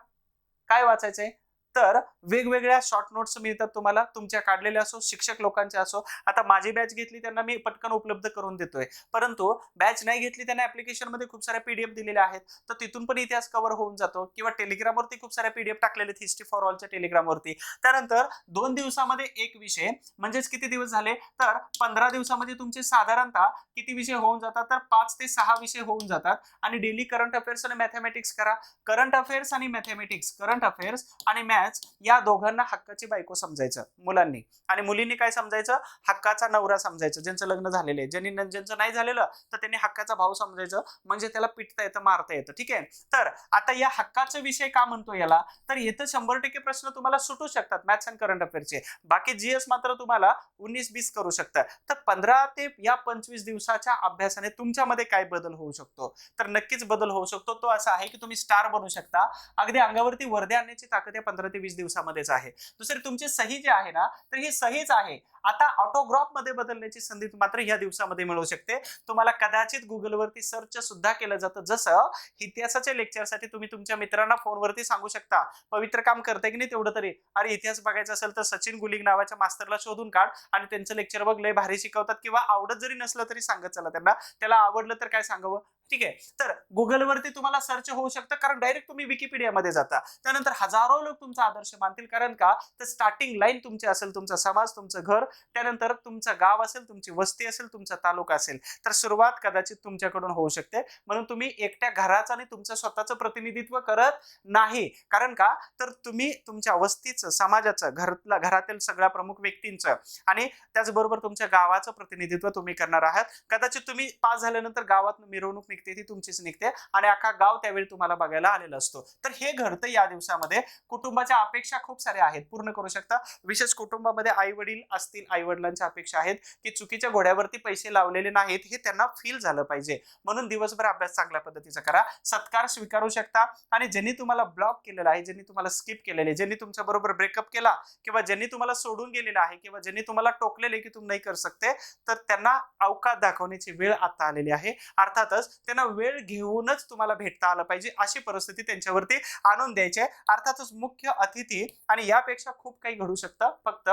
काय वाचायचंय? तर वेगवेगळ्या शॉर्ट नोट्स मिळतात तुम्हाला, तुमच्या काढलेल्या असो, शिक्षक लोकांच्या असो. आता माझी बॅच घेतली त्यांना मी पटकन उपलब्ध करून देतोय, परंतु बॅच नाही घेतली त्यांना ऍप्लिकेशन मध्ये खूप साऱ्या पीडीएफ दिलेल्या आहेत, तर तिथून पण इतिहास कव्हर होऊन जातो. किंवा टेलिग्रामवरती खूप साऱ्या पीडीएफ टाकलेले आहेत हिस्ट्री फॉर ऑलच्या टेलिग्रामवरती. त्यानंतर 2 दिवसामध्ये एक विषय, म्हणजेच किती दिवस झाले? तर 15 दिवसामध्ये तुमचे साधारणतः किती विषय होऊन जातात? तर 5 ते 6 विषय होऊन जातात. आणि डेली करंट अफेअर्स आणि मॅथमॅटिक्स करा. करंट अफेअर्स आणि मॅथमॅटिक्स, करंट अफेअर्स आणि मॅथ्स या दोघांना हक्काची बायको समजायचं मुलांनी, आणि मुलींनी काय समजायचं? हक्काचा नवरा समजायचं. ज्यांचं लग्न झालेलं आहे, ज्यांचं नाही झालेलं तर त्यांनी हक्काचा भाऊ समजायचं, म्हणजे त्याला पिटता येतं, मारता येतं, ठीक आहे. तर आता या हक्काचा विषय का म्हणतो याला? तर इथं 100% प्रश्न तुम्हाला सुटू शकतात मॅथ्स अँड करंट अफेअर्सचे. बाकी जीएस मात्र तुम्हाला 19-20 करू शकता. तर 15 ते या 25 दिवसाच्या अभ्यासाने तुमच्यामध्ये काय बदल होऊ शकतो? तर नक्कीच बदल होऊ शकतो. तो असा आहे की तुम्ही स्टार बनू शकता. अगदी अंगावरती वर्दे आणण्याची ताकद या 15 ते 20 दिवसामध्येच आहे. दुसरी तुमची सही जी आहे ना, तर ही सहीच आहे. आता ऑटोग्राफ मध्ये बदलण्याची संधी मात्र या दिवसामध्ये मिळू शकते. तुम्हाला कदाचित गुगलवरती सर्च सुद्धा केलं जातं. जसं इतिहासाच्या लेक्चरसाठी तुम्ही तुमच्या मित्रांना फोनवरती सांगू शकता, पवित्र काम करताय की नाही तेवढं तरी, अरे इतिहास बघायचा असेल तर सचिन गुलिग नावाच्या मास्तरला शोधून काढ आणि त्यांचं लेक्चर बघ, लय भारी शिकवतात. किंवा आवडत जरी नसलं तरी सांगत चला त्यांना, त्याला आवडलं तर काय सांगावं, ठीक आहे. तर गुगलवरती तुम्हाला सर्च होऊ शकतं, कारण डायरेक्ट तुम्ही विकिपीडियामध्ये जाता. त्यानंतर हजारो लोक तुमचा आदर्श मानतील, कारण का? तर स्टार्टिंग लाईन तुमची असेल, तुमचा समाज, तुमचं घर, त्यानंतर तुमचं गाव असेल, तुमची वस्ती असेल, तुमचा तालुका असेल, तर सुरुवात कदाचित तुमच्याकडून होऊ शकते. म्हणून तुम्ही एकट्या घराचं आणि तुमचं स्वतःचं प्रतिनिधित्व करत नाही, कारण का? तर तुम्ही तुमच्या वस्तीचं, समाजाचं, घरातील सगळ्या प्रमुख व्यक्तींचं आणि त्याचबरोबर तुमच्या गावाचं प्रतिनिधित्व तुम्ही करणार आहात. कदाचित तुम्ही पास झाल्यानंतर गावात मिरवणूक निघते, ती तुमचीच निघते आणि अख्खा गाव त्यावेळी तुम्हाला बघायला आलेला असतो. तर हे घडतं या दिवसामध्ये. कुटुंबाच्या अपेक्षा खूप साऱ्या आहेत, पूर्ण करू शकता. विशेष कुटुंबामध्ये आई वडील असतील, आई वडिलांच्या अपेक्षा आहेत की चुकीच्या घोड्यावरती पैसे लावलेले नाहीत, हे त्यांना फील झालं पाहिजे. म्हणून दिवसभर अभ्यास चांगल्या पद्धतीचा करा. सत्कार स्वीकारू शकता. आणि ज्यांनी तुम्हाला ब्लॉक केलेला आहे, ज्यांनी तुम्हाला स्किप केलेले, ज्यांनी तुमच्या बरोबर ब्रेकअप केला, किंवा ज्यांनी तुम्हाला सोडून गेलेला आहे, किंवा ज्यांनी तुम्हाला टोकलेले की तुम नाही कर सकते, तर त्यांना अवकाश दाखवण्याची वेळ आता आलेली आहे. अर्थातच त्यांना वेळ घेऊनच तुम्हाला भेटता आलं पाहिजे, अशी परिस्थिती त्यांच्यावरती आणून द्यायची आहे. अर्थातच मुख्य अतिथी, आणि यापेक्षा खूप काही घडू शकतं फक्त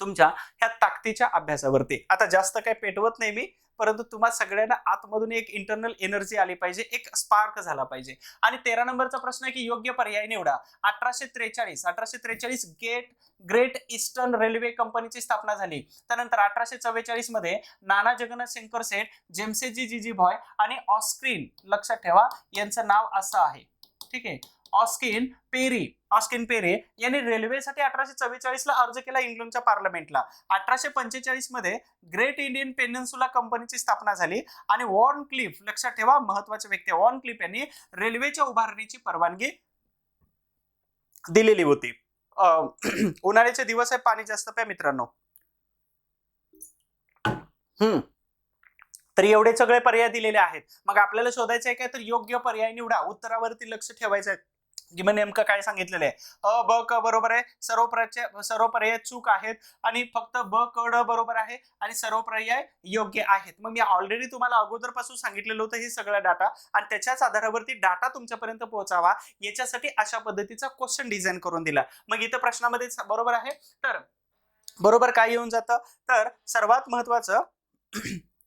तुमच्या ह्या ताकदीच्या अभ्यासावरती. आता जास्त काही पेटवत नाही मी, परंतु तुम्हा सगळ्यांना आतमधून एक इंटरनल एनर्जी आली पाहिजे, एक स्पार्क झाला पाहिजे. आणि 13 नंबरचा प्रश्न आहे की योग्य पर्याय निवडा. 1843 ग्रेट ईस्टर्न रेल्वे कंपनीची स्थापना झाली. त्यानंतर 1844 मध्ये नाना जगन्नाथ शंकर सेठ, जेम्सेजी जीजीभॉय आणि ऑस्क्रीन, लक्षात ठेवा यांचं नाव असं आहे, ठीक आहे, ऑस्किन पेरी यांनी रेल्वेसाठी 1844 ला अर्ज केला इंग्लंडच्या पार्लमेंटला. 1845 मध्ये ग्रेट इंडियन पेनिन्सुला कंपनीची स्थापना झाली आणि वॉर्न क्लिफ, लक्षात ठेवा महत्वाचे व्यक्ती, वॉर्न क्लिफ यांनी रेल्वेच्या उभारणीची परवानगी दिलेली होती. उन्हाळ्याचे दिवस आहे, पाणी जास्त प्या मित्रांनो. तर एवढे सगळे पर्याय दिलेले आहेत. मग आपल्याला शोधायचं आहे काय? तर योग्य पर्याय निवडा. उत्तरावरती लक्ष ठेवायचं आहे. की मग नेमकं काय सांगितलेलं आहे, अ ब क बरोबर आहे, सर्व पर्याय चूक आहेत आणि फक्त ब क ड बरोबर आहे आणि सर्व पर्याय योग्य आहेत. मग मी ऑलरेडी तुम्हाला अगोदरपासून सांगितलेलं होतं हे सगळं डाटा, आणि त्याच्याच आधारावरती डाटा तुमच्यापर्यंत पोहोचावा याच्यासाठी अशा पद्धतीचा क्वेश्चन डिझाईन करून दिला. मग इथं प्रश्नामध्ये बरोबर आहे, तर बरोबर काय येऊन जातं, तर सर्वात महत्वाचं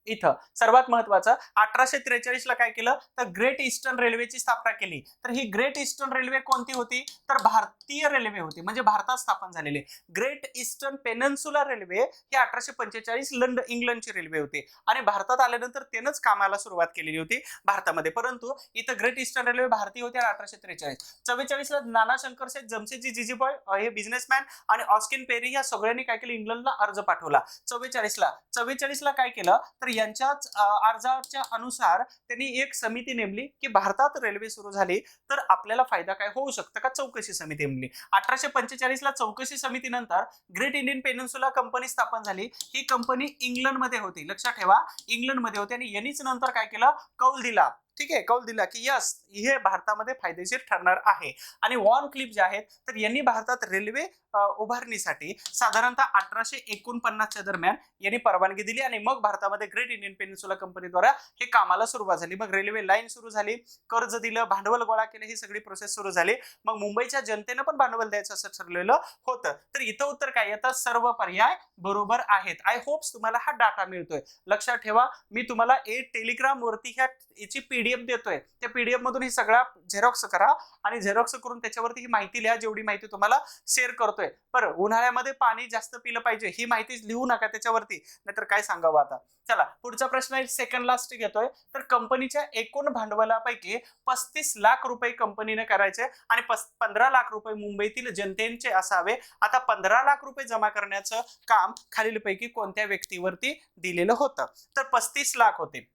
इथं सर्वात महत्वाचं 1843 ला काय केलं, तर ग्रेट ईस्टर्न रेल्वेची स्थापना केली. तर ही ग्रेट ईस्टर्न रेल्वे कोणती होती, तर भारतीय रेल्वे होती, म्हणजे भारतात स्थापन झालेली. ग्रेट ईस्टर्न पेनिन्सुला रेल्वे ही 1845 इंग्लंडची रेल्वे होती आणि भारतात आल्यानंतर त्यानंच कामाला सुरुवात केलेली होती भारतामध्ये. परंतु इथं ग्रेट ईस्टर्न रेल्वे भारतीय होती 1843. 44 ला नाना शंकर शेठ, जमशेदजी जीजीबॉय हे बिझनेसमॅन आणि ऑस्किन पेरी या सगळ्यांनी काय केलं, इंग्लंडला अर्ज पाठवला. 44 ला काय केलं, तर यांच्याच अर्जाच्या अनुसार त्यांनी एक समिती नेमली की भारतात रेल्वे सुरू झाली तर आपल्याला फायदा काय होऊ शकतं का, चौकशी समिती नेमली. 1845 ला चौकशी समितीनंतर ग्रेट इंडियन पेनिन्सुला कंपनी स्थापन झाली. ही कंपनी इंग्लंडमध्ये होती, लक्षात ठेवा, इंग्लंडमध्ये होती. आणि यांनीच नंतर काय केलं, कौल दिला. ठीक आहे, कौल दिला की यस हे भारतामध्ये फायदेशीर ठरणार आहे. आणि वॉन क्लिफ जे आहेत, तर यांनी भारतात रेल्वे उभारणीसाठी साधारणतः 1849 दरम्यान यांनी परवानगी दिली आणि मग भारतामध्ये ग्रेट इंडियन पेनिन्सुला कंपनीद्वारे हे कामाला सुरुवात झाली. मग रेल्वे लाईन सुरू झाली, कर्ज दिलं, भांडवल गोळा केलं, ही सगळी प्रोसेस सुरू झाली. मग मुंबईच्या जनतेनं पण भांडवल द्यायचं असं ठरलेलं होतं. तर इथं उत्तर काय येतं, सर्व पर्याय बरोबर आहेत. आय होप तुम्हाला हा डाटा मिळतोय. लक्षात ठेवा, मी तुम्हाला टेलिग्राम वरती याची पीडीएफ देतोय. त्या पीडीएफ मधून ही सगळा झेरॉक्स करा आणि झेरॉक्स करून त्याच्यावरती ही माहिती लिहा, जेवढी माहिती तुम्हाला शेअर करतोय. बरं, उन्हाळ्यामध्ये पाणी जास्त पिलं पाहिजे ही माहिती लिहू नका त्याच्यावरती, नाहीतर काय सांगावं आता. चला पुढचा प्रश्न सेकंड लास्ट घेतोय. तर कंपनीच्या एकूण भांडवलापैकी 35 लाख रुपये कंपनीने करायचे आणि 15 लाख रुपये मुंबईतील जनतेचे असावे. आता 15 लाख रुपये जमा करण्याचं काम खालीलपैकी कोणत्या व्यक्तीवरती दिलेलं होतं, तर 35 लाख होते.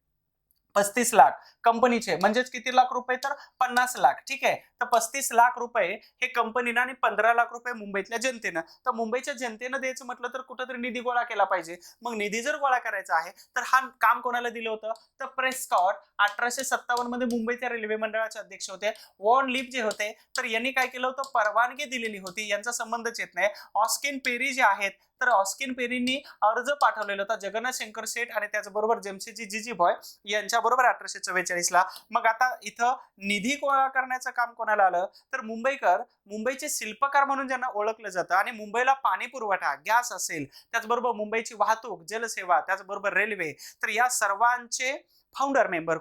35 लाख कंपनीचे म्हणजेच किती लाख रुपये, तर 50 लाख. ठीक आहे, तर 35 लाख रुपये हे कंपनीनं आणि 15 लाख रुपये मुंबईतल्या जनतेनं. तर मुंबईच्या जनतेनं द्यायचं म्हटलं तर कुठंतरी निधी गोळा केला पाहिजे. मग निधी जर गोळा करायचा आहे तर हा काम कोणाला दिलं होतं, तर प्रेस्कॉट 1857 मध्ये मुंबईच्या रेल्वे मंडळाचे अध्यक्ष होते. वॉन लिप जे होते, तर यांनी काय केलं होतं, परवानगी दिलेली होती, यांचा संबंधच येत नाही. ऑस्किन पेरी जे आहेत, तर ऑस्किन पेरींनी अर्ज पाठवलेला होता जगन्नाथ शंकर शेठ आणि त्याचबरोबर जमशेदजी जीजीबॉय यांच्या बरोबर 1844 ला. मग आता इथं निधी गोळा करण्याचं काम कोणाला आलं, तर मुंबईचे शिल्पकार म्हणून ज्यांना ओळखलं जातं आणि मुंबईला पाणी पुरवठा, गॅस असेल, त्याचबरोबर मुंबईची वाहतूक, जलसेवा, त्याचबरोबर रेल्वे, तर या सर्वांचे फाउंडर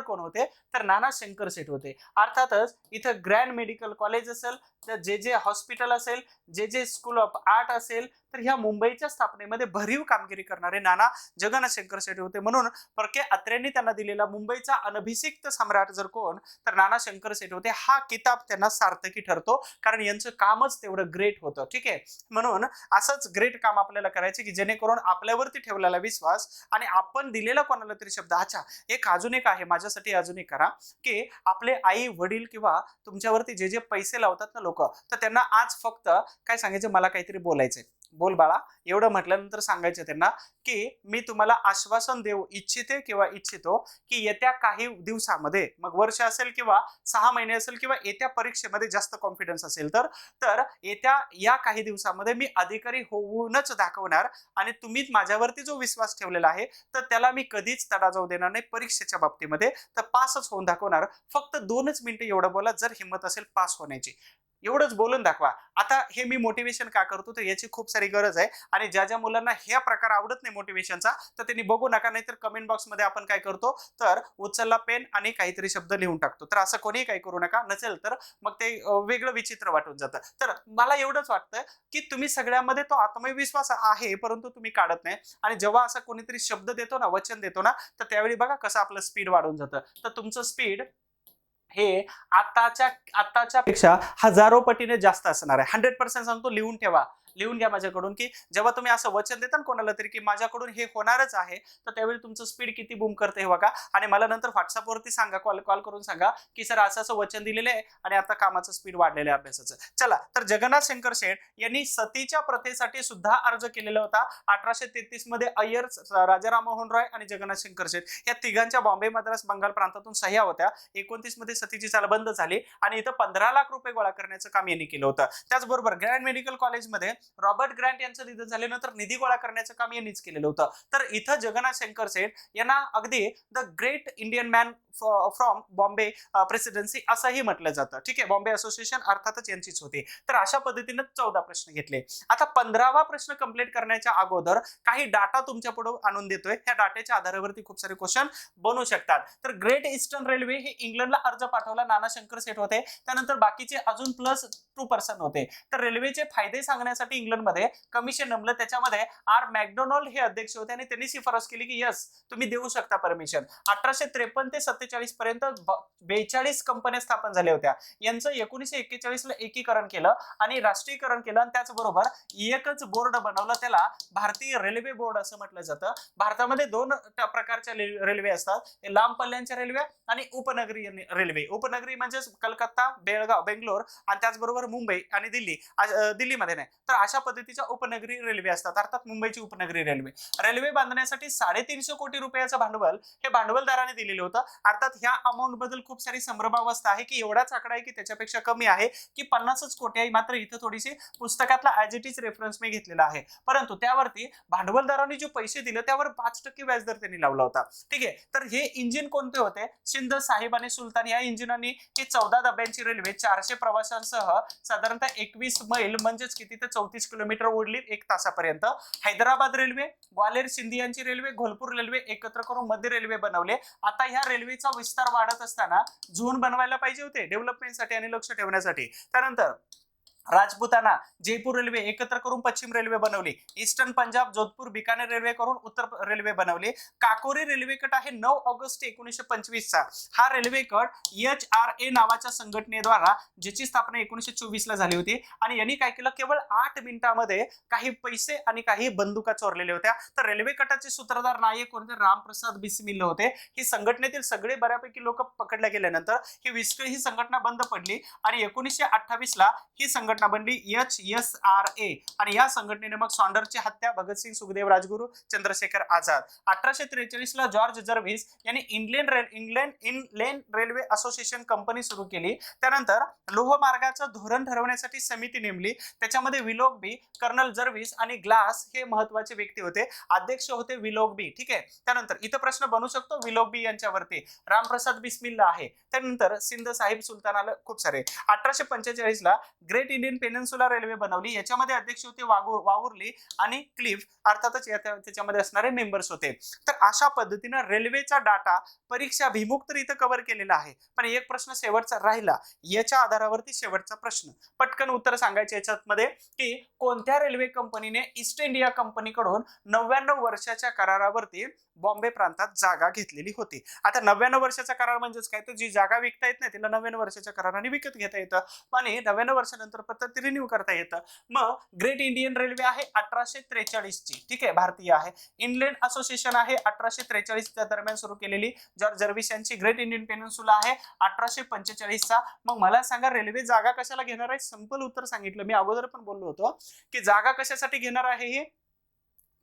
कोण होते, तर नाना शंकर शेठ होते. अर्थातच इथं ग्रँड मेडिकल कॉलेज असेल, तर जे हॉस्पिटल असेल, जे स्कूल ऑफ आर्ट असेल, तर ह्या मुंबईच्या स्थापनेमध्ये भरीव कामगिरी करणारे नाना जगन्नाथ शंकर शेठ होते. म्हणून परके अत्र्यांनी त्यांना दिलेला मुंबईचा अनभिषिक्त सम्राट जर कोण, तर नाना शंकर शेठ होते. हा किताब त्यांना सार्थकी ठरतो, कारण यांचं कामच तेवढं ग्रेट होतं. ठीक आहे, म्हणून असंच ग्रेट काम आपल्याला करायचे की जेणेकरून आपल्यावरती ठेवलेला विश्वास आणि आपण दिलेला कोणाला तरी शब्द. अच्छा, अजून एक आहे माझ्यासाठी, अजून एक करा की आपले आई वडील किंवा तुमच्यावरती जे पैसे लावतात ना लोक, तर त्यांना आज फक्त काय सांगायचं, मला काहीतरी बोलायचंय, बोल बाळा, एवढं म्हटल्यानंतर सांगायचं त्यांना की मी तुम्हाला आश्वासन देऊ इच्छिते किंवा इच्छितो की येत्या काही दिवसामध्ये, मग वर्ष असेल किंवा 6 महिने असेल किंवा येत्या परीक्षेमध्ये जास्त कॉन्फिडन्स असेल तर येत्या या काही दिवसामध्ये मी अधिकारी होऊनच दाखवणार आणि तुम्ही माझ्यावरती जो विश्वास ठेवलेला आहे तर त्याला मी कधीच तडा जाऊ देणार नाही परीक्षेच्या बाबतीमध्ये, तर पासच होऊन दाखवणार. फक्त 2च मिनिटं एवढं बोला, जर हिंमत असेल पास होण्याची, एवढंच बोलून दाखवा. आता हे मी मोटिवेशन का करतो, तर याची खूप सारी गरज आहे आणि ज्या मुलांना हे प्रकार आवडत नाही मोटिवेशनचा, तर त्यांनी बघू नका, नाहीतर कमेंट बॉक्समध्ये आपण काय करतो, तर उचलला पेन आणि काहीतरी शब्द लिहून टाकतो. तर असं कोणीही काही करू नका, नसेल तर मग ते वेगळं विचित्र वाटून जातं. तर मला एवढंच वाटतं की तुम्ही सगळ्यामध्ये तो आत्मविश्वास आहे, परंतु तुम्ही काढत नाही. आणि जेव्हा असा कोणीतरी शब्द देतो ना, वचन देतो ना, तर त्यावेळी बघा कसं आपलं स्पीड वाढून जातं. तर तुमचं स्पीड हे आताच्या पेक्षा हजारो पटीने जास्त असणार आहे. 100% सांगतो, लिहून ठेवा. लिहून घ्या माझ्याकडून, की जेव्हा तुम्ही असं वचन देता ना कोणाला तरी की माझ्याकडून हे होणारच आहे, तर त्यावेळी तुमचं स्पीड किती बूम करते हे बघा आणि मला नंतर व्हॉट्सअपवरती सांगा, कॉल करून सांगा की सर असं असं वचन दिलेलं आहे आणि आता कामाचं स्पीड वाढलेलं आहे अभ्यासाचं. चला, तर जगन्नाथ शंकर शेठ यांनी सतीच्या प्रथेसाठी सुद्धा अर्ज केलेला होता. 1833 मध्ये अय्यर, राजा राममोहन रॉय आणि जगन्नाथ शंकर शेठ या तिघांच्या बॉम्बे, मद्रास, बंगाल प्रांतातून सह्या होत्या. 29 मध्ये सतीची चाल बंद झाली आणि इथं 15 लाख रुपये गोळा करण्याचं काम यांनी केलं होतं. त्याचबरोबर ग्रँड मेडिकल कॉलेजमध्ये रॉबर्ट ग्रँट यांचं निधन झाल्यानंतर निधी गोळा करण्याचं काम यांनीच केलेलं होतं. तर इथं जगन्नाथ शंकर शेठ यांना अगदी the great Indian man from Bombay presidency असंही म्हटलं जातं. ठीक आहे, बॉम्बे असोसिएशन अर्थातच यांचीच होती. तर अशा पद्धतीने 14 प्रश्न घेतले. आता 15वा प्रश्न कंप्लीट करण्याच्या अगोदर काही डाटा तुमच्या पुढे आणून देतोय. ह्या डाटाच्या आधारावरती खूप सारे क्वेश्चन बनू शकतात. तर ग्रेट ईस्टर्न रेल्वे हे इंग्लंडला अर्ज पाठवला, नाना शंकर शेठ होते. त्यानंतर बाकीचे अजून प्लस 2 पर्सन होते. तर रेल्वेचे फायदे सांगण्यासाठी इंग्लंडमध्ये कमिशन नेमलं. त्याच्यामध्ये आर मॅकडोनाल्ड हे अध्यक्ष होते आणि त्यांनी शिफारस केली की यस, तुम्ही देऊ शकता परमिशन. 1853 ते 47 पर्यंत 42 कंपन्या स्थापन झाल्या होत्या. यांचं 1941 ला एकीकरण केलं आणि राष्ट्रीयकरण केलं आणि त्याचबरोबर एकच बोर्ड बनवलं, त्याला भारतीय रेल्वे बोर्ड असं म्हटलं जातं. भारतामध्ये 2 प्रकारच्या रेल्वे असतात, लांब पल्ल्यांच्या रेल्वे आणि उपनगरीय रेल्वे. उपनगरी म्हणजे कलकत्ता, बेळगाव, बेंगलोर आणि त्याचबरोबर मुंबई आणि दिल्ली. दिल्लीमध्ये नाही, तर अशा पद्धतीच्या उपनगरी रेल्वे असतात, अर्थात मुंबईची उपनगरी रेल्वे. रेल्वे बांधण्यासाठी 350 कोटी रुपयाचं भांडवल हे भांडवलदाराने दिलेलं होतं. अर्थात ह्या अमाऊंट बद्दल खूप सारी संभ्रमावस्था आहे की एवढाच आकडा आहे की त्याच्यापेक्षा कमी आहे की 50च कोटी आहे. मात्र इथं थोडीशी पुस्तकातला ऍज इट इज रेफरन्स मी घेतलेला आहे. परंतु त्यावरती भांडवलदारांनी जे पैसे दिले त्यावर 5% व्याजदर त्यांनी लावला होता. ठीक आहे, तर हे इंजिन कोणते होते? सिंध, साहिब आणि सुलतान या इंजिनांनी ही 14 डब्यांची रेल्वे 400 प्रवाशांसह साधारणतः 21 मैल म्हणजेच किती ते 34 किलोमीटर ओढली 1 तासापर्यंत. Hyderabad railway, Gwalior सिंधियांची railway, घोलपूर railway एकत्र करून मध्य रेल्वे बनवले. आता ह्या रेल्वेचा विस्तार वाढत असताना झोन बनवायला पाहिजे होते डेव्हलपमेंटसाठी आणि लक्ष ठेवण्यासाठी. त्यानंतर राजपुताना, जयपूर रेल्वे एकत्र करून पश्चिम रेल्वे बनवली. ईस्टर्न पंजाब, जोधपूर, बिकानेर रेल्वे करून उत्तर रेल्वे बनवली. काकोरी रेल्वे कट आहे 9 ऑगस्ट 1925 चा. हा रेल्वे कट HRA नावाच्या संघटनेद्वारा, ज्याची स्थापना 1924 ला झाली होती आणि यांनी काय केलं, केवळ 8 मिनिटांमध्ये काही पैसे आणि काही बंदुका चोरलेल्या होत्या. तर रेल्वे कटाचे सूत्रधार नायक कोणते? रामप्रसाद बिस्मिल होते. ही संघटनेतील सगळे बऱ्यापैकी लोक पकडले गेल्यानंतर ही संघटना बंद पडली आणि 1928 ला ही संघटना बनली HSRA आणि या संघटनेने मग सॉन्डरची हत्या, भगतसिंग, सुखदेव, राजगुरू, चंद्रशेखर आझाद. 1843 ला जॉर्ज जर्विस यांनी इंग्लंड रेल्वे असोसिएशन कंपनी सुरू केली. त्यानंतर लोहमार्गाचं धोरण ठरवण्यासाठी समिती नेमली. त्याच्यामध्ये विलोकबी, कर्नल जर्विस आणि ग्लास हे महत्वाचे व्यक्ती होते. अध्यक्ष होते विलोकबी. ठीक आहे, त्यानंतर इथं प्रश्न बनू शकतो विलोकबी यांच्यावरती. रामप्रसाद बिस्मिल्ला आहे. त्यानंतर सिंध, साहिब, सुलतान आलं खूप सारे. 1845 ला ग्रेट इंडियन पेनिन्सुला रेल्वे बनवली. याच्यामध्ये अध्यक्ष होते वावुर्ली आणि क्लिफ, अर्थातच त्याच्यामध्ये असणारे मेंबर्स होते. तर अशा पद्धतीने रेल्वेचा डाटा परीक्षाभिमुख तर इथं कव्हर केलेला आहे. पण एक प्रश्न शेवटचा राहिला, याच्या आधारावरती शेवटचा प्रश्न पटकन उत्तर सांगायचे याच्यामध्ये की कोणत्या रेल्वे कंपनीने ईस्ट इंडिया कंपनीकडून 99 वर्षाच्या करारावरती बॉम्बे प्रांतात जागा घेतलेली होती. आता 99 वर्षाचा करार म्हणजेच काय, तर जी जागा विकता येत नाही तिला 99 वर्षाच्या कराराने विकत घेता येतं आणि 99 वर्षानंतर परत रिन्यू करता येतं. मग ग्रेट इंडियन रेल्वे आहे 1843 ची. ठीक आहे, भारतीय आहे. इंग्लंड असोसिएशन आहे 1843 च्या दरम्यान सुरू केलेली. जॉर्ज जर्विस यांची ग्रेट इंडियन पेनिन्सुला आहे 1845 चा. मग मला सांगा रेल्वे जागा कशाला घेणार आहे? सिंपल उत्तर सांगितलं मी अगोदर पण बोललो होतो की जागा कशासाठी घेणार आहे हे,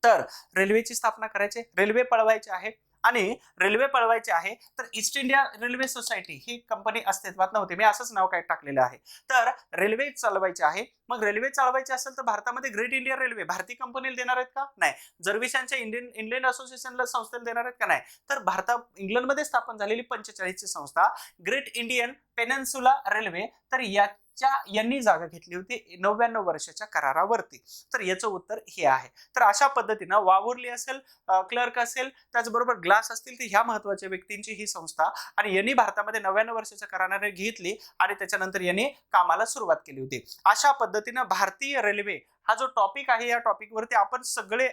तर रेल्वेची स्थापना करायची, रेल्वे पळवायचे आहे आणि रेल्वे पळवायचे आहे तर ईस्ट इंडिया रेल्वे सोसायटी ही कंपनी अस्तित्वात नव्हती. मी असंच नाव काय टाकलेलं आहे. तर रेल्वे चालवायचे आहे. मग रेल्वे चालवायचे असेल तर भारतामध्ये ग्रेट इंडिया रेल्वे भारतीय कंपनीला देणार आहेत का? नाही. जर्विसांच्या इंग्लंड असोसिएशनला संस्थेला देणार आहेत का? नाही. तर इंग्लंडमध्ये स्थापन झालेली 45 ची संस्था ग्रेट इंडियन पेनिन्सुला रेल्वे, तर यांनी जागा घेतली होती 99 वर्षाच्या करारावरती. तर याचं उत्तर हे आहे. तर अशा पद्धतीनं वावुर्ली असेल, क्लर्क असेल, त्याचबरोबर ग्लास असतील, तर ह्या महत्वाच्या व्यक्तींची ही संस्था आणि यांनी भारतामध्ये 99 वर्षाच्या कराराने घेतली आणि त्याच्यानंतर यांनी कामाला सुरुवात केली होती. अशा पद्धतीनं भारतीय रेल्वे हा जो टॉपिक आहे या टॉपिकवरती आपण सगळे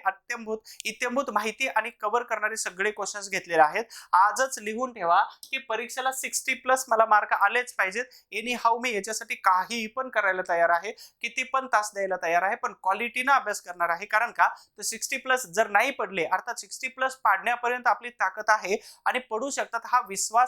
इत्यंभूत माहिती आणि कव्हर करणारे सगळे क्वेश्चन्स घेतलेले आहेत. आजच लिहून ठेवा की परीक्षेला 60+ मला मार्क आलेच पाहिजेत. एनी हाऊ मी याच्यासाठी काही पण करायला तयार आहे, किती पण तास द्यायला तयार आहे, पण क्वालिटीनं अभ्यास करणार आहे. कारण का तर 60+ जर नाही पडले, अर्थात 60+ पाडण्यापर्यंत आपली ताकद आहे आणि पडू शकतात, हा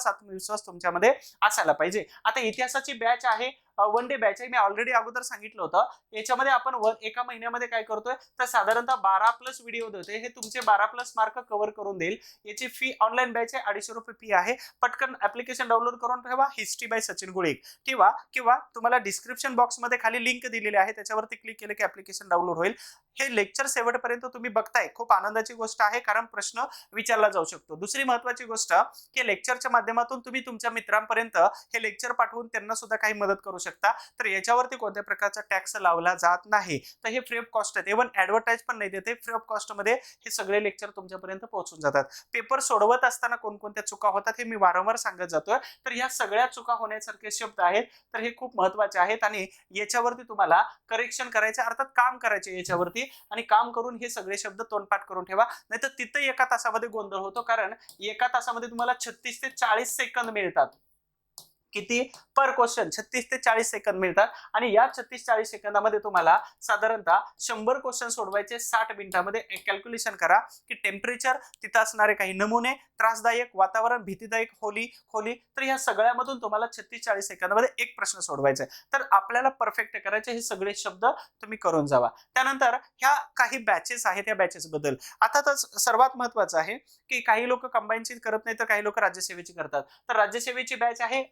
आत्मविश्वास तुमच्यामध्ये असायला पाहिजे. आता इतिहासाची बॅच आहे, वन डे बॅच आहे, मी ऑलरेडी अगोदर सांगितलं होतं. याच्यामध्ये आपण एका महिन्यामध्ये काय करतोय तर साधारणतः 12+ व्हिडिओ देतोय. हे तुमचे 12+ मार्क कव्हर करून देईल. याची फी ऑनलाईन बॅच आहे, 250 रुपये फी आहे. पटकन ऍप्लिकेशन डाउनलोड करून ठेवा, हिस्ट्री बाय सचिन गुळिक ठेवा, किंवा तुम्हाला डिस्क्रिप्शन बॉक्स मध्ये खाली लिंक दिलेली आहे, त्याच्यावरती क्लिक केलं की ऍप्लिकेशन डाउनलोड होईल. हे लेक्चर शेवटपर्यंत तुम्ही बघताय, खूप आनंदाची गोष्ट आहे, कारण प्रश्न विचारला जाऊ शकतो. दुसरी महत्वाची गोष्ट की लेक्चरच्या माध्यमातून तुम्ही तुमच्या मित्रांपर्यंत हे लेक्चर पाठवून त्यांना सुद्धा काही मदत करू शकता. तर याच्यावरती कोणत्या प्रकारचा टॅक्स लावला जात नाही. तर हे फ्री ऑफ कॉस्ट आहे. इव्हन ऍडव्हर्टाइज पण नाही देते, फ्री ऑफ कॉस्ट मध्ये हे सगळे लेक्चर तुमच्यापर्यंत पोहोचून जातात. पेपर सोडवत असताना कोणकोणत्या चुका होतात हे मी वारंवार सांगत जातोय. तर या सगळ्या चुका होण्यासारखे शब्द आहेत, तर हे खूप महत्वाचे आहेत आणि याच्यावरती तुम्हाला करेक्शन करायचे, अर्थात काम करायचे याच्यावरती, आणि काम करून हे सगळे शब्द तोंडपाठ करून ठेवा. नाहीतर तिथं एका तासामध्ये गोंधळ होतो, कारण एका तासामध्ये तुम्हाला 36 ते 40 सेकंद मिळतात. किती पर क्वेश्चन? 36 ते 40 सेकंद मिळतात. आणि या 36-40 सेकंदामध्ये तुम्हाला साधारणतः 100 क्वेश्चन सोडवायचे 60 मिनिटांमध्ये. एक कॅल्क्युलेशन करा की टेम्परेचर, तिथं असणारे काही नमुने, त्रासदायक वातावरण, भीतीदायक खोली, तर या सगळ्यामधून तुम्हाला 36-40 सेकंदामध्ये एक प्रश्न सोडवायचा आहे. तर आपल्याला परफेक्ट करायचे हे सगळे शब्द तुम्ही करून जावा. त्यानंतर ह्या काही बॅचेस आहेत, या बॅचेस बद्दल आता तर सर्वात महत्वाचं आहे की काही लोक कंबाईनची करत नाही, तर काही लोक राज्यसेवेची करतात. तर राज्यसेवेची बॅच आहे,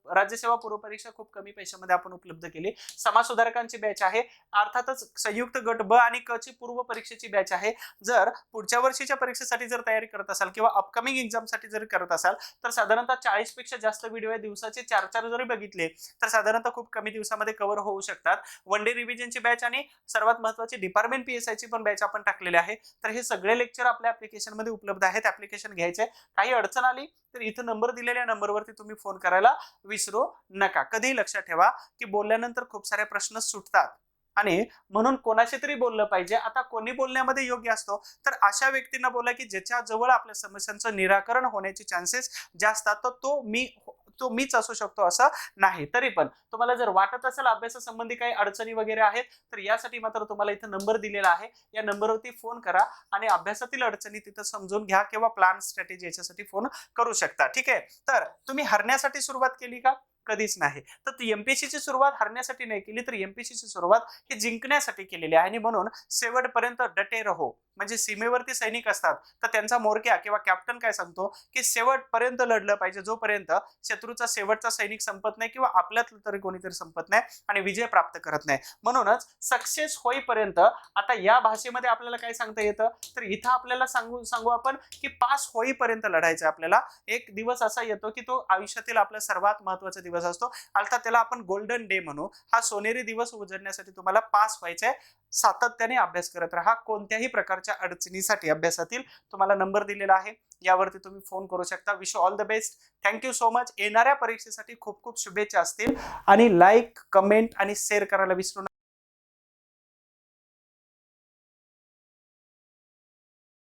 राज्यसेवा पूर्व परीक्षा खूप कमी पैशामध्ये आपण उपलब्ध केली. समाज सुधारकांची बॅच आहे, अर्थातच संयुक्त गट ब आणि क ची पूर्व परीक्षेची बॅच आहे. जर पुढच्या वर्षीच्या परीक्षेसाठी जर तयारी करत असाल किंवा अपकमिंग एक्झाम साठी जर करत असाल, तर साधारणतः 40 पेक्षा जास्त व्हिडिओ आहे, दिवसाचे 4-4 जरी बघितले तर साधारणतः खूप कमी दिवसामध्ये कव्हर होऊ शकतात. वन डे रिव्हिजनची बॅच आणि सर्वात महत्त्वाची डिपार्टमेंट PSI ची पण बॅच आपण टाकलेली आहे. तर हे सगळे लेक्चर आपल्या ऍप्लिकेशन मध्ये उपलब्ध आहेत. ऍप्लिकेशन घ्यायचे. काही अडचण आली तर इथं नंबर दिलेल्या नंबरवरती तुम्ही फोन करायला विसरू नका. कधीही लक्षात ठेवा की बोलल्यानंतर खूप सारे प्रश्न सुटतात आणि म्हणून कोणाशी तरी बोललं पाहिजे. आता कोणी बोलण्यामध्ये योग्य असतो, तर अशा व्यक्तींना बोला की ज्याच्या जवळ आपल्या समस्यांचं निराकरण होण्याचे चान्सेस जास्त असतात. तो मीच असू शकतो असं नाही. तरी पण तुम्हाला जर वाटत असेल अभ्यासासंबंधी काही अडचणी वगैरे आहेत, तर यासाठी मात्र तुम्हाला इथं नंबर दिलेला आहे. या नंबरवरती फोन करा आणि अभ्यासातील अडचणी तिथं समजून घ्या किंवा प्लॅन स्ट्रॅटेजी याच्यासाठी फोन करू शकता. ठीक आहे. तर तुम्ही हरण्यासाठी सुरुवात केली का? कधीच नाही. तर MPSC ची सुरुवात हरण्यासाठी नाही केली, तर MPSC ची सुरुवात ही जिंकण्यासाठी केलेली आहे. आणि म्हणून शेवटपर्यंत डटे रहो. म्हणजे सीमेवरती सैनिक असतात, तर त्यांचा मोरक्या किंवा कॅप्टन काय सांगतो की शेवटपर्यंत लढलं पाहिजे, जोपर्यंत शत्रूचा शेवटचा सैनिक संपत नाही किंवा आपल्यातलं तरी कोणीतरी संपत नाही आणि विजय प्राप्त करत नाही. म्हणूनच सक्सेस होईपर्यंत, आता या भाषेमध्ये आपल्याला काय सांगता येतं, तर इथं आपल्याला सांगू आपण की पास होईपर्यंत लढायचं. आपल्याला एक दिवस असा येतो की तो आयुष्यातील आपला सर्वात महत्वाचा दिवस असतो, अर्थात त्याला आपण गोल्डन डे म्हणू. हा सोनेरी दिवस उजळण्यासाठी तुम्हाला पास व्हायचंय. सातत्याने अभ्यास करत राहा. कोणत्याही प्रकारच्या अडचणीसाठी अभ्यासातील तुम्हाला नंबर दिलेला आहे, यावरती तुम्ही फोन करू शकता. Wish all the best. Thank you so much. येणाऱ्या परीक्षेसाठी खूप खूप शुभेच्छा असतील आणि लाईक, कमेंट आणि शेअर करायला विसरू नका.